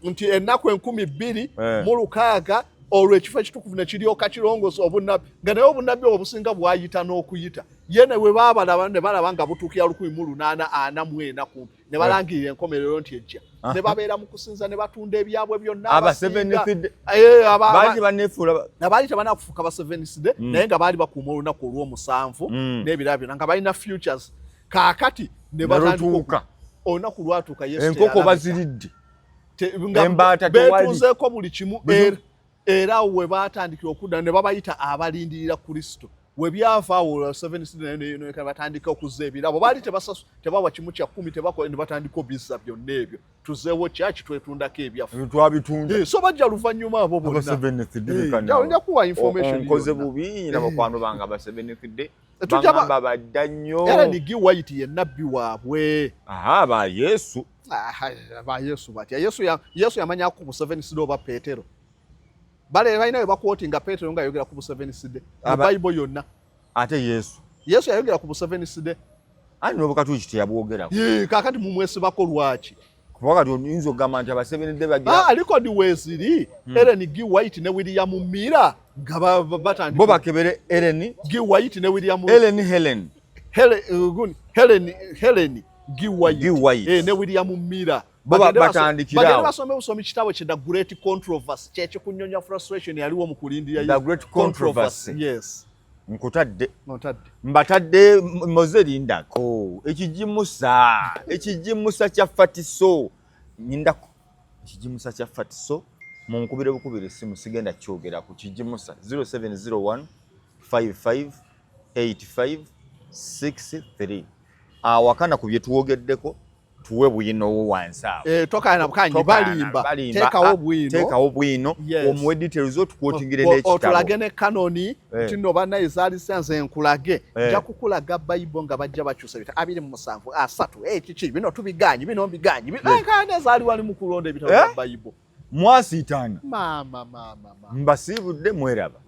nti ennaku 26 olwo ekifo ekitukuvu ne kiryoka kirongoosa obunnabbi nga naye obunnabbi obusinga bwayita n'okuyita ye ne we baabalaba ne balaba nga butuukira 1844 ne balangirira enkomerero nti ejja ne babeera mu kusinza ne batunda ebyabwe byonna abaali tebanakufuuka ba Seventh Day naye nga baali bakuuma olunaku olw'omusanvu n'ebirala byonna nga balina futures. Kaakati ne batandika olunaku lwatuuka Yesu enkoko baziridde beetuuzeeko buli kimu era we baatandikira okudda ne babayita abalindirira Kristo. We byava awo 7 ne batandika okuzza ebirabo baali tebawa kimu kya 10 ne batandika obizza byonna ebyo tuzeewo kyaki twetundako ebyaffe twabitunda so bajja luvannyuma abo bonna kuwa information nkoze bubi nabakwano banga ba 7 bagamba badda nnyo era ni Giwaiti ye nabbi waabwe ba Yesu batya Yesu yamanya ku 7 oba Petero bale balina we bakwotinga Petero nga yogera ku 7 mu Bible yonna ate Yesu yayogera ku 7 ani n'obukatuuki teyabwogera kaakati mumwesibako lwaki kubanga oyinza okugamba nti aba 7 bagira aliko diweeziri Ellen Giwaiti ne William Mira nga batandika bo bakebere Ellen Giwaiti ne William Helen Giwaiti ne William Mira batandikira basome busomi kitabo kye The Great Controversy kyekyo kunyonya frustration yaliwo mu kulindira The Great Controversy. Yes nkutadde mbatadde mozerindako ekijimusa kya Fatiso nyindako ekijimusa kya Fatiso munkubire bukubire simu sigenda kyogera ku kijimusa 0701 55 85 63 awakana ku bye tuwogeddeko tuwe bwino wansi awo. Tokana bukanyi balimba. Tekawo bwino. Omuwe details otuquotingire n'ekitabo. Otulage ne kanoni tino bana Yezaala sanze nkulage. Ja kukulaga Bible nga bajja bakyusa bita 27 3 kiki bino tubiganye bino mbiganye. Kana Yezaala wali mu kulonda ebitabo bya Bible. Mwasiitana. Mama. Mbasiibudde mweraba.